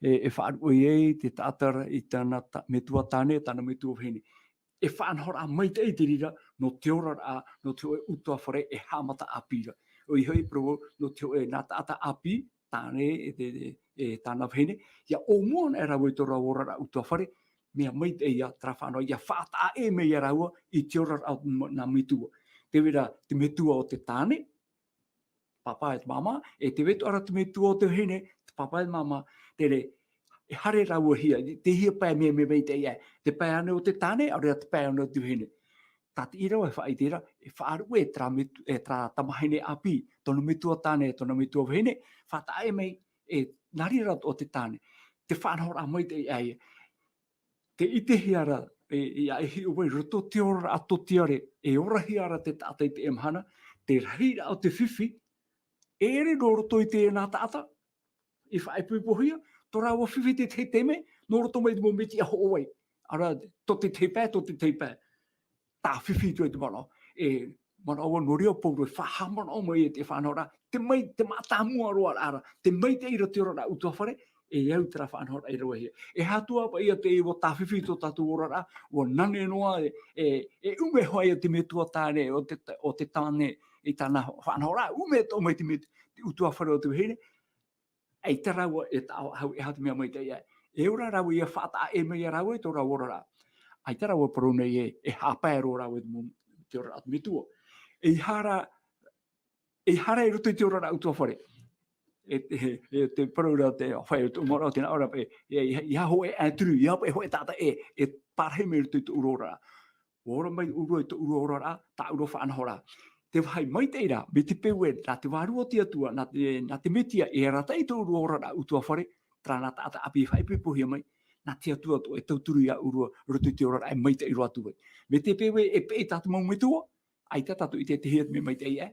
e whaarui e te tātara i tana me tua Tane, tana me tua Vahine. E whanhora mai te rira, no te ora a, no te oe utua whare e haamata Haapiiraa. O i hoi provo, no te oe nā tāta api, Tane e tāna Vahine, ia o muan e rau e tō rau ora utua whare, mea mai te ia tra whanau, ia whaata e mei a raua i te ora a nā mitua. Te wera, te metua o te Tane, papa e te mama, e te wetu ara te metua o te Vahine, te papa e mama, tere, e hare rau hia, te hia pai me mei te ia, te pai ane o te Tane, area te pai ane o te Vahine. Tā te ira e whaitira, e whaaru e tra tamahine api, tonu metua Tane, tonu metua Vahine, whata e mei, e narira o te Tane. Te whanhora mai te ia, te ite hiara, e hi uwei roto te ora ato tiare, e ora hiara te tātai te emhana, te rahira o te whiwhi, e ere no roto i te nā tāta, i whaipui pohia, tō rāua whiwhi te te teme, no roto mai te momiti a hooi. Ara, to te teipē, tā whiwhi tu e te mana. E mana awa no reo pouro, e whahamana o mai e te whanhora, te mai, te mata mua roa ara, te mai te ira te ora utua whare, e iau tera whanhora e roa hia. E hatua pa ia te iwa tā whiwhi tō tātu ora, o nane noa, e ume hoa ia te metua tāne, o te tāne, i tāna whanhora, ume tō mai te utua whare o te Vahine, ei te raua e tāo hau e hatu mea mai te ia. E ora rau ia whata e mea rau e tō rau ora. Ai te raua paru nei e hāpaero rau e te ora atu mitua. E hara e ruto i te ora rau tua whare. E te paru rau te whai o mora o tēnā ora pe. I haho e aturu, i hapo e hoe tāta e pārhe me ruto i te urora. Ora mai uro i te urora, tā uro whanhora. Te whai mai te ira, me te pewe, nā te wārua te atua, nā te metia, e rata i te urora rā utua whare, tra nā tāta api whai pepohia mai, nā te atua to e tauturu ia urua, rutu te ora ai mai te iroa tuwe. Me te pewe e pe tātu mau metua, ai te tatu i te hiat me mai te ia.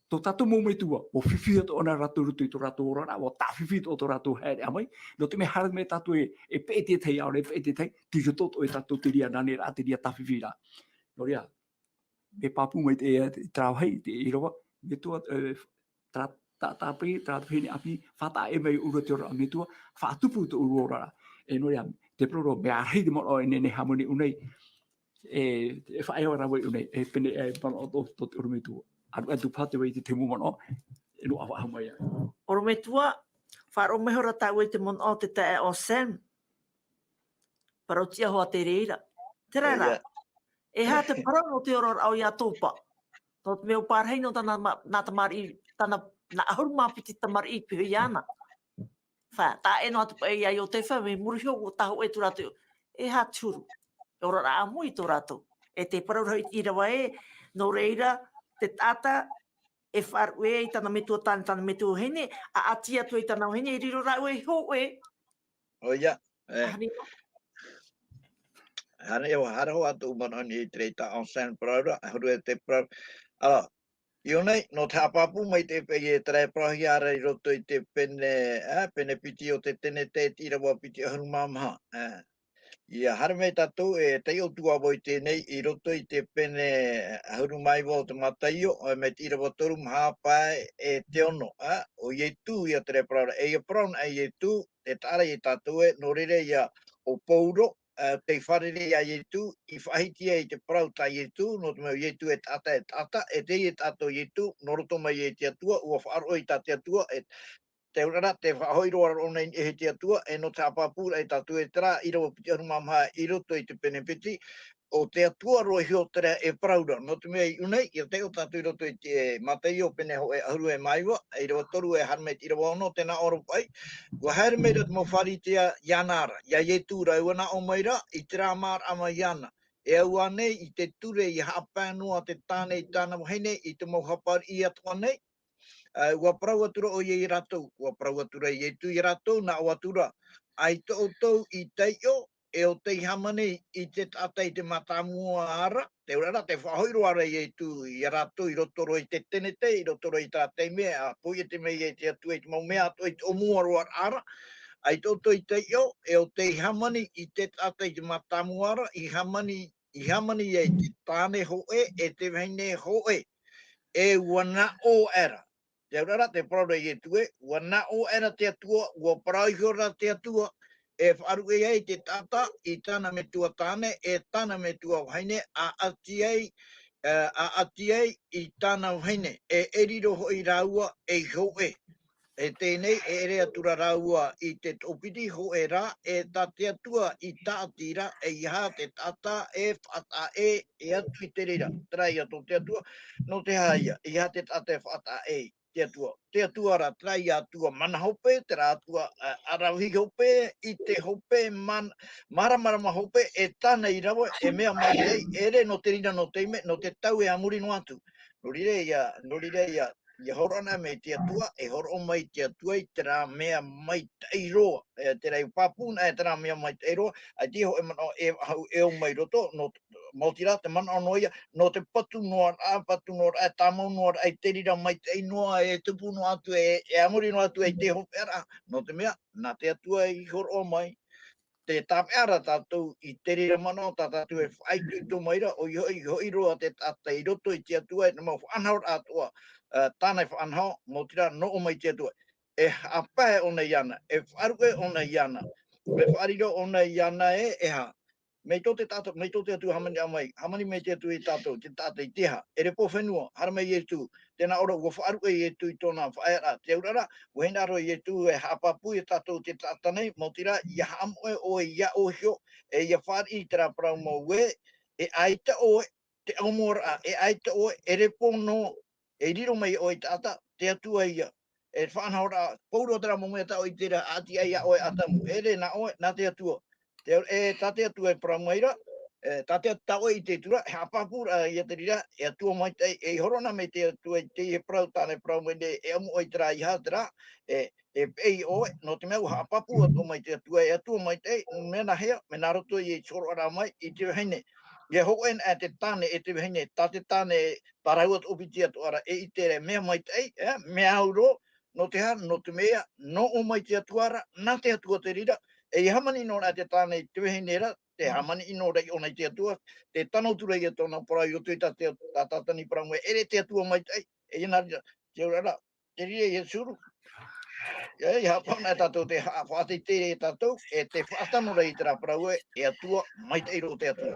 Tō tātu mau metua, o whiwhia to ona ratu rutu i tō ratu ora, o tā whiwhi to tō ratu haere amai, no te me hara me tātu e pe te tei aore, pe te tei, tira toto e tātu te ria nane rā, te ria tā whiwhi rā. No ria, me papu mai te trau hei, te Irava, mitua tapi hini api fata e mai uro te ora mitua fatupu to urora e no ya te pro me ari de mo ne hamoni unei e fai ora voi unei e pene e pan o to urmitu atu pate wei te mu mo e no awa mai Oro me tua, wharo me hora tau e te mon o te tae o sen. Parau tia hoa te reira. Te rara, e ha te parau no te ora au ia tōpa. Tō te meo pārhei no tana nā tamari, tana na ahuru mapiti tamari i pihu i ana. Wha, tā e no atu pa e ai o te wha, me muri hio tahu e tu ratu. E ha turu. E ora rā amui tō ratu. E te parau rau i rawa e, no reira, te tata, e wharu e tana metua tana metua hene, a ati atu e tana hene, e riro rau e ho e. Oia. Ahani no. Hane e haro atu manoni i treita onsen praura, huru e te praura. Ala, ionei, no te apapu mai te pe e tre prahi ara i roto i te pene piti o te tene te tirawa piti ahuru mamaha. Ia hara me tatou e te o tua voi tēnei i roto i te pene ahuru mai o te mataio o me tirawa toru maha pai e te ono. O ie tu ia tre praura. E ia praun e ie tu, te tara i tatou e no rere ia o pouro. Te wharere ia ietu, i whahitia i te parau ta ietu, no te mau ietu e tata, e te i tato ietu, no roto mai e te atua, ua whaaro i te atua, te urara, te whahoiroa o nei e te atua, e no te apapura e tatu e tera, i rawa piti arumamaha i roto i te penepiti, o te atua roi hio tere e praura, no te mea i unei, i te o tatu i roto i te matei o pene ho e ahuru e maiwa, i rawa toru e harmet i rawa ono, tēnā oro pai, ua haere meira te mo wharitea ianara, ia ietu rauana o meira, i te rāmar ama iana, e au anei i te ture i hapanoa te Tane i tāna Vahine, i te mo hapar i atua nei, ua parau atura o i ratou, ua parau atura i ietu i ratou, na o atura, ai te outou i Teie, e o te hamane i te tata i te matamua ara, te urara, te whahoiro ara i tu i rato i rotoro i te tenete, i rotoro i tā te mea, a pui e te mea i te atu e te mau mea atu i te omuaroa ara, ai toto i te io, e o te hamane i te tata i te matamua ara, i hamane i te Tane hoe, e te Vahine hoe, e wana o era. Te urara, te parau i tu e, wana o era te atua, ua parau i hora te atua, e wharu e ai te tata i tana me tua Tane, e tana me tua Vahine, a ati ai i tana Vahine, e eriro hoi raua e hoe. E tēnei e ere atura raua i te topiti horoiraa, e ta te atua i tātira, e iha te tata, e whata e atu i te rira. Trai ato te atua, no te haia, iha te tata e whata e te atua. Te atua ra trai atua mana hope, te ra atua arahi hope, i te hope, maramarama hope, e tana i rawa, e mea mai tei, ere no te rira no teime, no te tau e amuri no atu. No rire ia, ia horona me te atua, e horo mai te atua i te rā mea mai teiroa. Te rei papuna e te rā mea mai teiroa, a te ho e mana e o mai roto, no mautira te mana anoia, no te patu noa e tamau noa e te rira mai teinoa, e tupu no atu, e amuri no atu, e te hopera, no te mea, nā te atua i horo mai. Te tāpeara tātou i te rira mana, tātou e whaitu i tō maira, o i hoi roa te tata i roto i te atua, e mau whanau atua, tānei whanau, mō tira no o mai te atua. E hapae o nei ana, e wharuke o nei ana, e whariro o nei ana e ha. Mei tō te tātou, mei tō te atu hamani amai, hamani mei te atu i tātou, te tātou i teha, e repo whenua, haramei e tu, tēnā ora ua whaaruke i e tu i tōna whaera, te urara, ua hinaro i e tu e hapapu i tātou te tātanei, mō tira, ia hamoe o e ia o hio, e ia whaari i tera parau mō ue, e aita oe, te aumora, e aita oe, e repo no, e riro mai o i tāta, te atua ia, e whanahora, pouro tera mō mea tau i tera ati ai a oe atamu, e re na oe, na te atua. E tate atu e pramaira, tate atu i te tura, he apapura i te rira, e atua mai te, e horona me te atua i te prau tāne prau mene, e amu oi tera i hātera, e pei oe, no te meu hapapu atua mai te atua, e atua mai te, mena hea, mena roto i sorora mai, i te Vahine. Ia hoen e te Tane, e te Vahine, tate Tane, parau atu opiti atu ara, e i te mea mai te, mea auro, no te ha, no te mea, no o mai te atuara, na te atua te rira, e hamani no ra te Tane te Vahinera, te hamani ino rei o nei te atua, te tanotura i tōna parau i o tui te tatani parau, ere te atua mai tei, e na te ora te ri e suru e hapana tatou te whaati te tatou e te whaatano rei te parau e atua mai te iro te atua.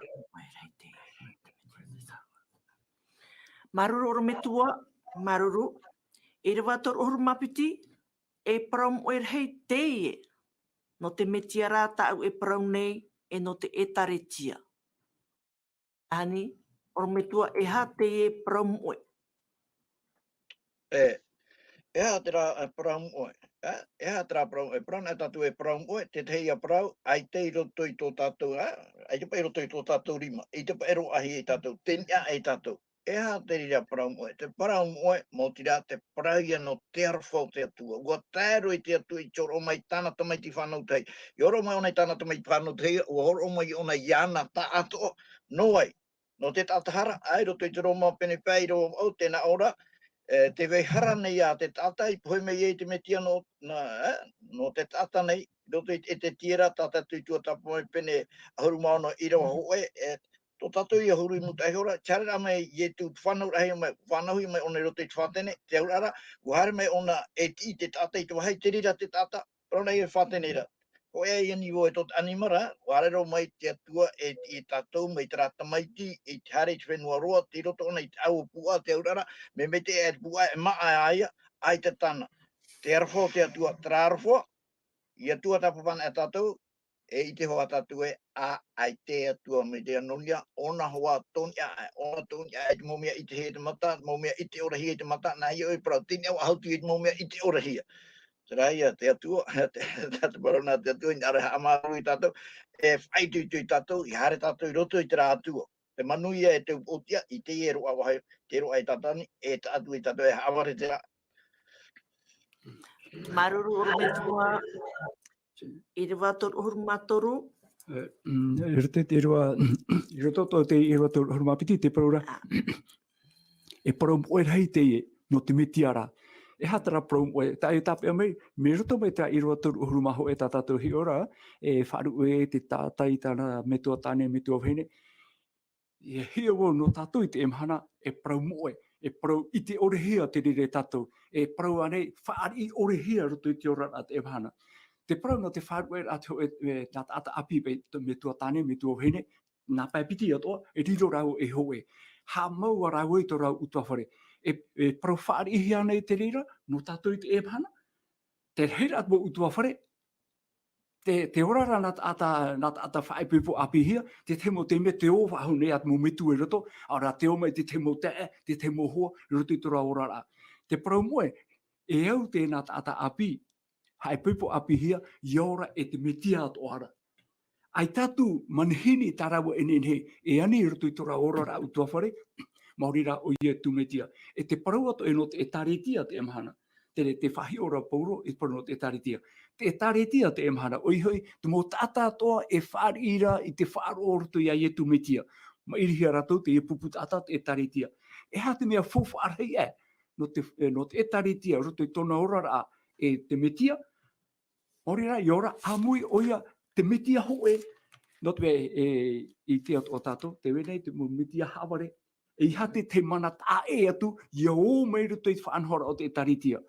Maruru metua, maruru, Irava toru mapiti, e parau o hei Teie, no te metia rā tau e parau nei, e no te etaretia. Ani, o metua e ha Teie parau oe. E ha te rā parau oe. E ha te rā parau oe. Parau nā tatou e parau oe, te teia parau, ai te iro tui tō tatou, ai te pa iro tui tō tatou rima, i te pa ero ahi e tatou, tenia e tatou. E ha te rira parau oe. Te parau oe, mō tira te parau ia no te arwhau te atua. Ua tāro i te atua i toro mai tāna tamai ti whanau tei. I oro mai ona i tāna tamai ti whanau tei, ua horo mai ona iana ta ato, no ai. No te tātahara, ai roto i te roma pene pēi ro au tēnā ora, te veihara nei a te tata i poe mei e te metia no te tata nei, roto i te tira tata tui tuatapapa pene ahuru maono i roa hoe, tō tatou i ahuru i muta hora, charera mai i tu whanau rahi mai, whanau i mai ona roto i te whatene, te aurara, uhare mai ona e ti te tata i te wahai te rira te tata, rona i e whatene ra. Ko e iani wo e tot animara, warero mai te atua e tatou mai te rata maiti, i te hare te whenua roa, te roto ona i te au pua te aurara, me te e pua e maa aia, ai te tana. Te arwho te atua, te rarwho, i atua tapapana e tatou, e i te hoa tatou e a ai te atua me te anonia, ona hoa tonia, ona tonia e te momia i te he te mata, momia i te orahia i te mata, na i oi parau, tine au ahautu i te momia i te orahia. Teraia, te atua, te parona te atua, i aroha amaru i tatou, e whaitu i tatou, i hare tatou i roto i te rā atua. Te manuia e te upotia, i te e roa wahai, te roa i tatani, e te atua i tatou, e haware te rā. Maruru o metua, Irava toru matoru, Roto te roa, roto te Irava toru mapiti, te paraura, e parau oe rei Teie, no te metiara. E hatara parau oe, ta e tape mai, me roto mai te Irava toru maho e ta tatou hi ora, e wharu e te tātai tana metua Tane, metua Vahine, e hia wo no tatou i te emhana, e parau moe, e parau i te orehia te rire tatou, e parau anei, whaari i orehia roto i te ora at emhana. Te parau no te wharu e ato e ata api me tua Tane, me tua Vahine, nā pēpiti atoa, e riro rau e hoe. Ha maua rau e to rau utuawhare. E parau whaari ihi anei te rira, no tatou i te emhana, te reira at mo utuawhare, te orara nat ata whaipipo api hia, te temo te me te o wahu nei at mo mitu e roto, ora te o mai te temo te temo hoa, roto i tora orara. Te parau moe, e au te nat ata api, haipipo api hia, i ora e te metia at oara. Ai tatu manihini tarawa enenhe, e ani roto i tora orara utuawhare, maurira o ia tu metia. E te parau ato e no te taritia te emhana. Te whahi ora pauro e parau no te taritia. Te taritia te emhana. Oihoi, te mō tata atoa e whaarira i te whaaro oroto ia ia tu metia. Ma irihia ratou te e pupu tata te taritia. E ha te mea whowhaarei e. No te taritia roto i tona orara e te metia. Maurira i ora amui oia te metia hoe. No te i te o tato, te wenei te mo metia haware. E hate te mana tā e atu, ia o mei ruto i whaanhora o te taritia.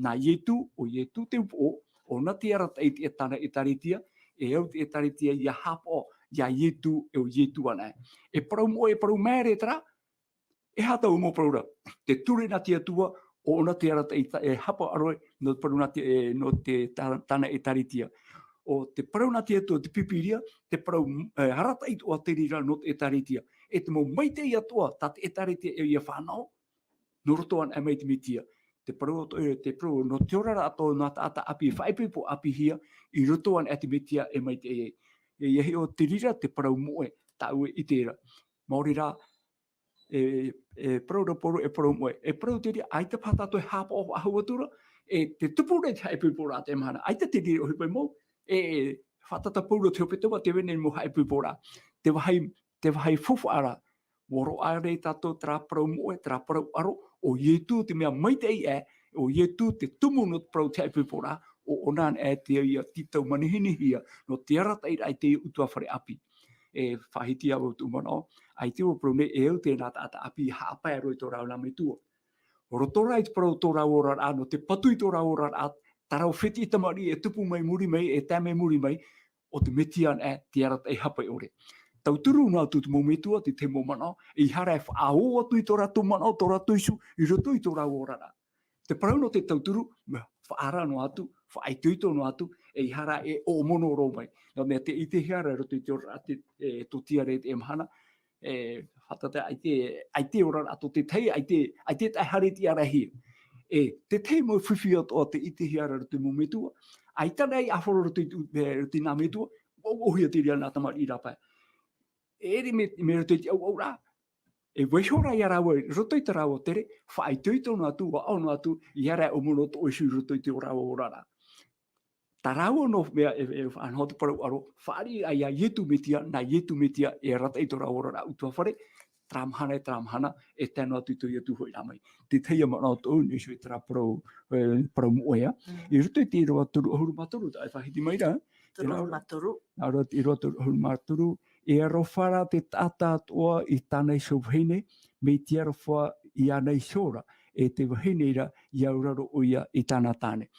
Nā ietu, o ietu te upo, o na te arata i te tana e taritia, e au te taritia ia hapo, ia ietu e o ietu ana. E parau mo e parau mere tara, e hata umo paraura. Te ture na te atua, o na te arata e hapo aroi, no parau na te tana e taritia. O te parau na te atua te pipiria, te parau harata i toa te rira no te taritia. E te mo mai te atua, ta te taritia e ia whanau, no rotoan e mai te mitia. Te parau te parau, no te orara ato na ata api, whaipipo api hia, i rotoan e te mitia e mai te e. E iahi o te rira, te parau moe, tau e itera. Maori rā, parau raporo e parau moe. E parau te rira, ai te patato e hapa o ahu atura, e te tupu rei te haipipo rā te mahana. Ai te rira o hipai mou, e whatata pauro te hepetoma te wene mo haipipora. Te wahai fuwhaara, woro are tato tra parau moe, tra parau aro, o ietu te mea maitei e, o ietu te tumu no parau te haipipora, o onan e te ia titau manihini hia, no te arata ira ai te utuawhare api. E whahiti awa tu manao, ai te o parau ne e au te nata ata api haapai aroi tō rau lamai tua. rotora i te parau tō rau ora a, no te patui tō rau ora a, tarau whiti i tamari e tupu mai muri mai, e tame muri mai, o te metian e te arat e hapai ore. Tau turu nā tu te mometua, te mo manao, i hara e whaao atu i tō ratu manao, tō ratu isu, i roto i tō rau ora a. Te parau no te tau turu, whaara no atu, whaituito no atu, e i hara e o mono ro mai. Nā mea te ite hiara roto i te ora ate tō tiare te emhana, whatata ai te ora ato te Teie, ai te tai hare ti ara hi. Te Teie mo whiwhi o te ite hiara roto i mometua, ai tana i ahoro roto i nā metua, ohia te ria nā tamari i rapa. Eri me roto i te au rā. E weihora i ara wai, roto i te rawa tere, whaituito no atu, wa au no atu, i ara o mono to isu roto i te rawa ora rā. Ta rawa no mea e whanau te parau aro, whaari ai a ietu metia, na ietu metia e rata i to rawa ora rā utua whare, tramhana, e tēnu atu i to ietu hoi rā mai. Te Teie manao tō, nisu i te rā parau moea. I roto i te Irava turu ohuru maturu, ai whahiti mai rā. Turu ohuru maturu. Aro i roto ohuru maturu, e arowhara te tata Atua i tānei so Vahine, me te arowha i anei sora, e te Vahine ira i auraro oia i tāna Tane.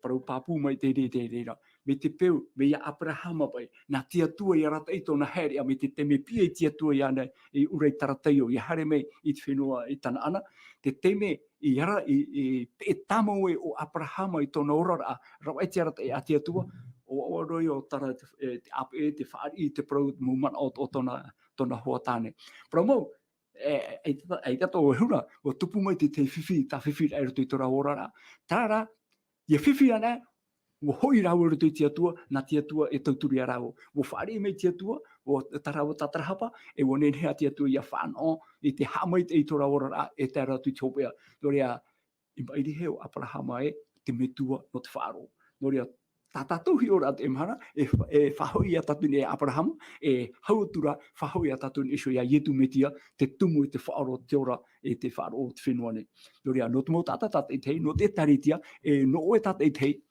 Parau papu mai te reira. Me te peu, me ia Abrahama pai, nā te atua i arata i tōna heri, a me te teme pia i te atua i ana i urei tarateo, i hare mei i te whenua i tāna ana, te teme i ara i tamâ o Abrahama i tōna orara, rawa i te arata i a te atua, o roi o tara te ape te whaari i te parau mumana o tōna hoa tāne. Parau mau, ei tato o hura, o tupu mai te whiwhi, ta whiwhi ai roto i tōra orara. Tāra, ia whiwhi ana, o hoi rau roto i te atua, nā te atua e tauturi a rau. O whaari mei te atua, o tarawa tatarahapa, e o nenhea te atua ia whanau, i te haamaitai i tōra orara, e te ratu i te hopea. Norea, i mairi heo Abrahama e, te metua no te whaaro. Norea, tatou hi ora te emhana, e whahoi a tatu ni Abraham, e hautura whahoi a tatu ni iso ia ietu metia, te tumu i te whaaro te ora, e te whaaro o te whenua ne. Norea, no te mo tata i Teie, no te taritia, no oe tata i Teie,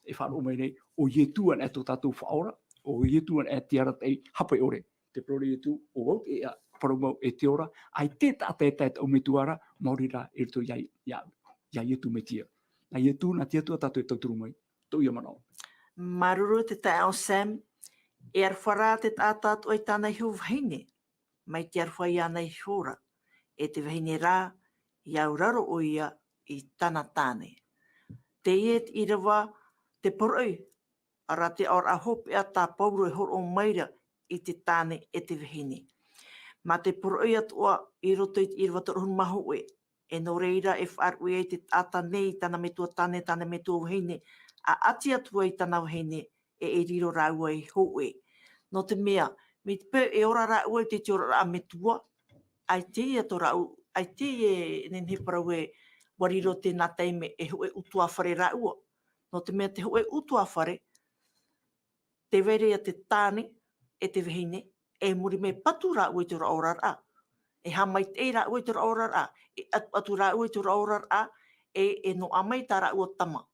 e whaaro mai nei, o ietuan e tō tatou whaora, o ietuan e te ara tei hapai ore. Te prore ietu, o wau e a parumau e te ora, ai te tata e tata o metuara, maurira e rito ia ietu metia. Na ietu, na te atua tatou e tauturu mai, tau ia manao. Maruru te tae o Sam, e arwhara te tata o i tāna hiu Vahine, mai te arwha i ana i hora, e te Vahine rā, i auraro o ia i tāna Tane. Teie te Irava, te poroi, ara te aur a hope a tā pauro e horo maira i te Tane e te Vahine. Ma te poroi atua i roto i te Irava toruhun maho e no reira e whaarui e te tata nei tāna metua Tane, tāna metua Vahine, a ati atua i tāna Vahine e riro raua i hoe. No te mea, me te pē e ora raua i te ora a metua, ai Teie ato rau, ai Teie nenhe parau e wariro te nā teime e hoe utua whare raua. No te mea te hoe utua whare, te vere a te Tane e te Vahine, e muri me patu raua i te raurara. E haamaitai raua i te raurara, e atu raua i te raurara, e no amai tā raua tamâ.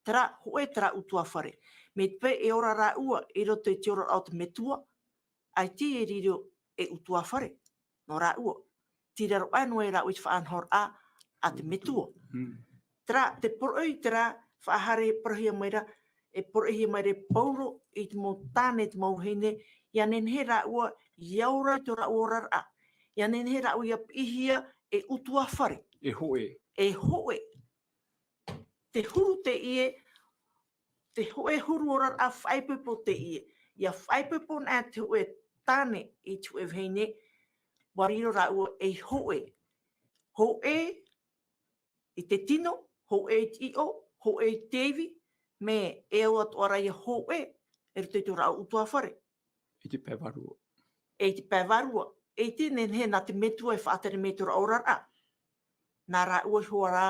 Tera hoe tera utua whare. Me te pē e ora raua i roto i te ora o te metua, ai Teie riro e utua whare. No raua. Tira ro anu e raua i te horoa a te metua. Tera te poroi tera whaahare parahia maira, e porahia maira pauro i te mo Tane te mo Vahine, ia nenhe raua i aura i te raua rara. Ia nenhe raua i apihia e utua whare. E hoe. E hoe. Te huru te ie, te hoe huru ora a whaipepo te ie. Ia whaipepo nā te hoe Tane i te hoe Vahine, wariro raua e hoe. Hoe i te tino, hoe i te io, hoe i te ewi, me e au atuara i hoe, e rute tu rau utua whare. I te pēwarua. E te pēwarua. E te nenhe nā te metua e whātere metura aurara. Nā raua huara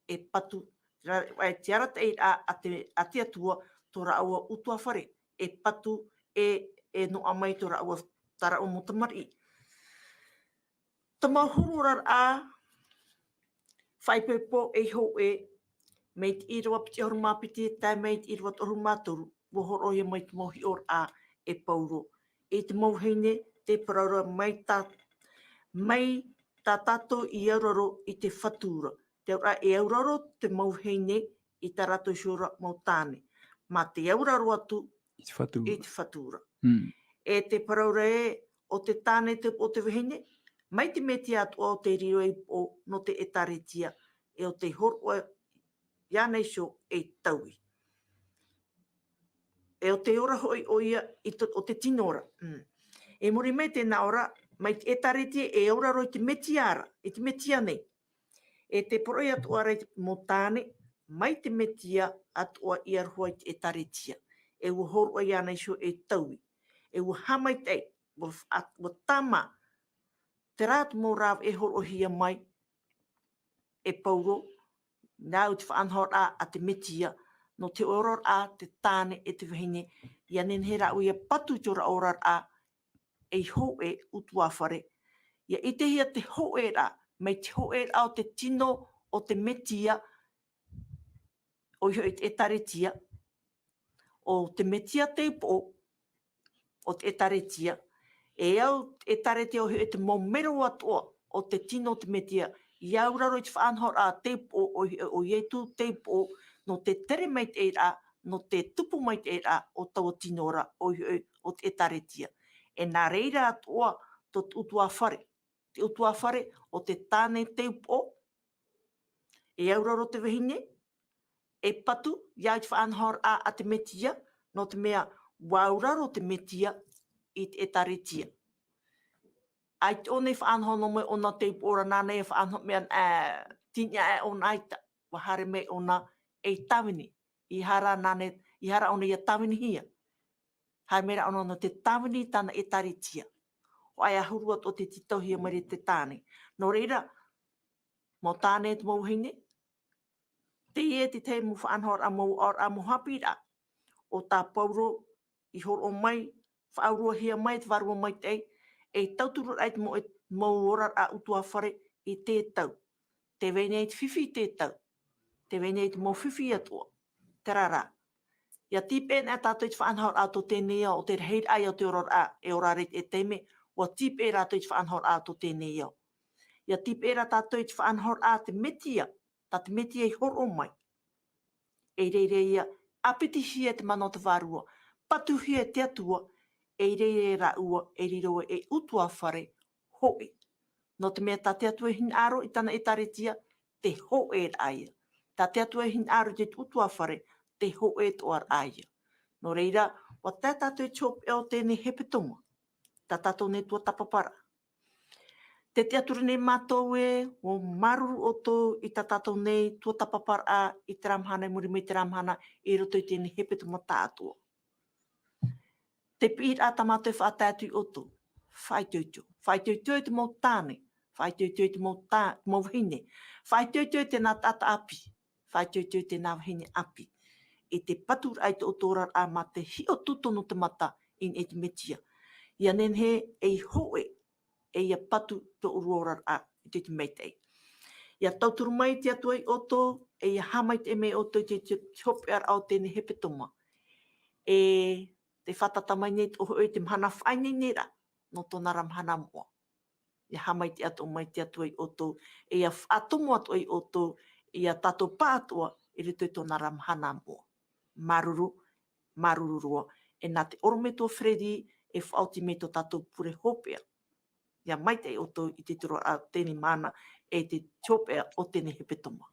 e patu, e te ara te a te atua tō raua utua whare. E patu e no amai tō raua tara o motamari. Tamā hurura a whaipepo e hoe, mei te Irava piti horu mapiti, tai mei te Irava toru mātoru, wo horoia mai te mohi or a e pauro. E te Vahine, te Parau mai tā tātou I auraro I te whatura. Te ora e auraro te mauhine I tā rato shura mau Tane. Ma te auraro atu I te whatu. I te whatura. Mm. E te parau re o te Tane te o te wahine, mai te meti atua o te rio e o no te etaretia e o te horoa ianei sho e taui. E o te ora hoi oia o te tinora. E muri mai tēnā ora, mai te etaretia e ora roi te metiara, e te metia nei. E te poroi atua rei mō Tane, mai te metia atua I aroha I te etaretia. E ua horoa ianei sho e taui. E ua haamaitai, ua tamâ. Te rātu mō rāw e ohia mai, e pauro, nāu te whaanhora a te metia, no te oror a te Tane e te wahine, ia nen he rau ia patu tora oror a, e ho e utuawhare. Ia I te hia te ho e rā, mai te ho e rā o te tino o te metia, o I te etaretia, o te metia te po, o te etaretia, e au etaretia o te momero atua o te tino o te metia, I auraro I te whaanhora a te po o ietu te po, no te tere mai te rā, no te tupu mai te rā o taua tinora o te etaretia. E nā reira atua to te utua whare. Te utua whare o te Tane te po, e auraro te wahine, e patu, ia I te whaanhora a te metia, no te mea wauraro te metia I te etaretia. Ai te one whaanhono me ona te ora nāne e whaanhono mea tinia e ona aita. Wahare me ona e tawini. I hara nāne, I hara ona ia tawini hia. Hai mera ona te tawini tana e taritia. O ai ahurua o te titohia mare te Tane. No reira, mo Tane te mauhine, Teie te te mu whaanhora a mo Haapiiraa. O tā pauro, I horo mai, whaurua hia mai, te warua mai te e tauturu ai te mo ora a utua whare I te tau. Te vene te whiwhi te tau. Te vene te mo whiwhi atua. Te rara. Ia tipe na tātou I te whaanhor a to tēnei o te reid ai o te oror a e oraret e teime, o tipe ra tātou I te whaanhor a to tēnei o. Ia tipe ra tātou I te whaanhor a te metia, tā te metia I horo mai. E reire ia, apiti hia te mano te varua, patu hia te atua, e reire ra ua, e riroa e utua whare, hoi. No te mea tā te atua hin aro I tana etaretia, te ho e aia. Tā te atua hin aro te utua whare, te ho e toar aia. No reira, wa tā tātou chop e o tēne hepetoma. Tā tātou ne tuatapapara. Te atura ne mātou e, o maruru o tō I tā tātou nei tuatapapara I te ramhana, muri me te ramhana, I roto I tēne hepetoma tātua. Te pīr a tamātou whātātui o tō. Whaitoutou. Whaitoutou te mō Tane. Whaitoutou te mō Vahine. Whaitoutou te nā tata api. Whaitoutou te nā Vahine api. E te patur ai te otora a ma te hi o tutono te mata in e te metia. Ia nen he e hoe e ia patu te uruora a I te meitei. Ia tauturu mai te atua I oto e ia haamaitai me oto te hope ar au tēne hepetoma. E te whatatamai nei o hoi te mhana whaine nera no tōna ramhana mua. Ia hamai te ato mai te atua I oto, e ia atomo atua I oto, ia tatou pātua I rito I tōna ramhana mua. Maruru, marururua. E nā te orometo Fredi e whauti me tō tatou pure hopea. Ia mai te oto I te tiro a tēne mana e te hopea o tēne hepetoma.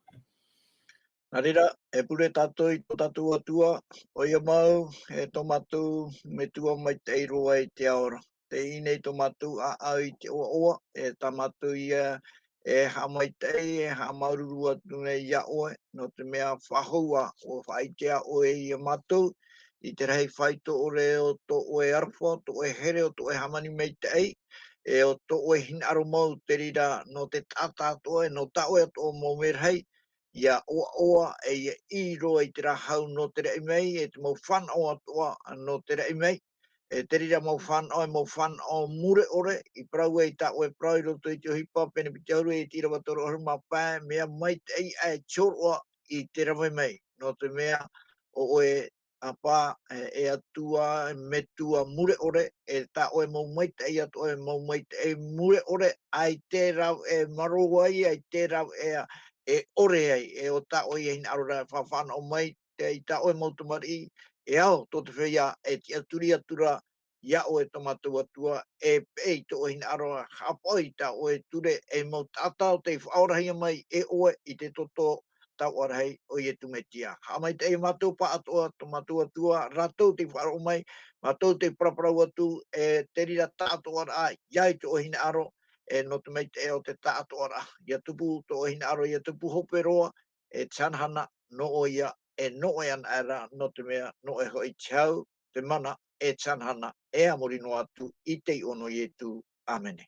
Nā reira, e pure tātou I tō tātou atua, o ia mau, e tomatu me tua mai te iroa I te aora. Te inei tomatu a au I te oa, e tamatu ia e haamaitai, e haamaururu atu nei ia oe, no te mea whahua o whaitea oe ia matou, I te rei whaito o reo to oe arwha, to oe here o to oe hamani mei te ei, e o to oe hinaro mau te rira no te tata to oe, no ta oe to o mo merhei, ia oa e ia I roa I te rahau no te rei mei, e te mau whanau atoa no te rei mei, e te rira mau whanau mure ore, I parau e ta oe parau I roto I te ohipa, pene piti auru e te Irava toro aru mapā, mea mai te ei e choroa I te rawe mei, no te mea o oe apa e atua me tua mure ore e ta o e maumaita e atu o e maumaita e mure ore ai te rau e maruai ai te rau e ore ai e o ta o i hin arora whawhana o mai te i ta o e mautumari e au to te whia e ti aturi atura ia o e tomatu atua e pei to o hin aroha hapoi ta o e ture e mautata o te whaorahi mai e oe i te toto tau arahei o i e tumetia. Haamaitai mātou pa atoa, tomatu atua, ratou te wharo mai, mātou te praparau atu, e te rira tātou ara, iai to ohina aro, e no te meite e o te tātou ara, ia tupu to ohina aro, ia tupu hoperoa, e tanhana no o ia, e no o an ara, no te mea, no e hoi tau, te mana, e tanhana, e amori no atu, i te ono i e tu. Amene.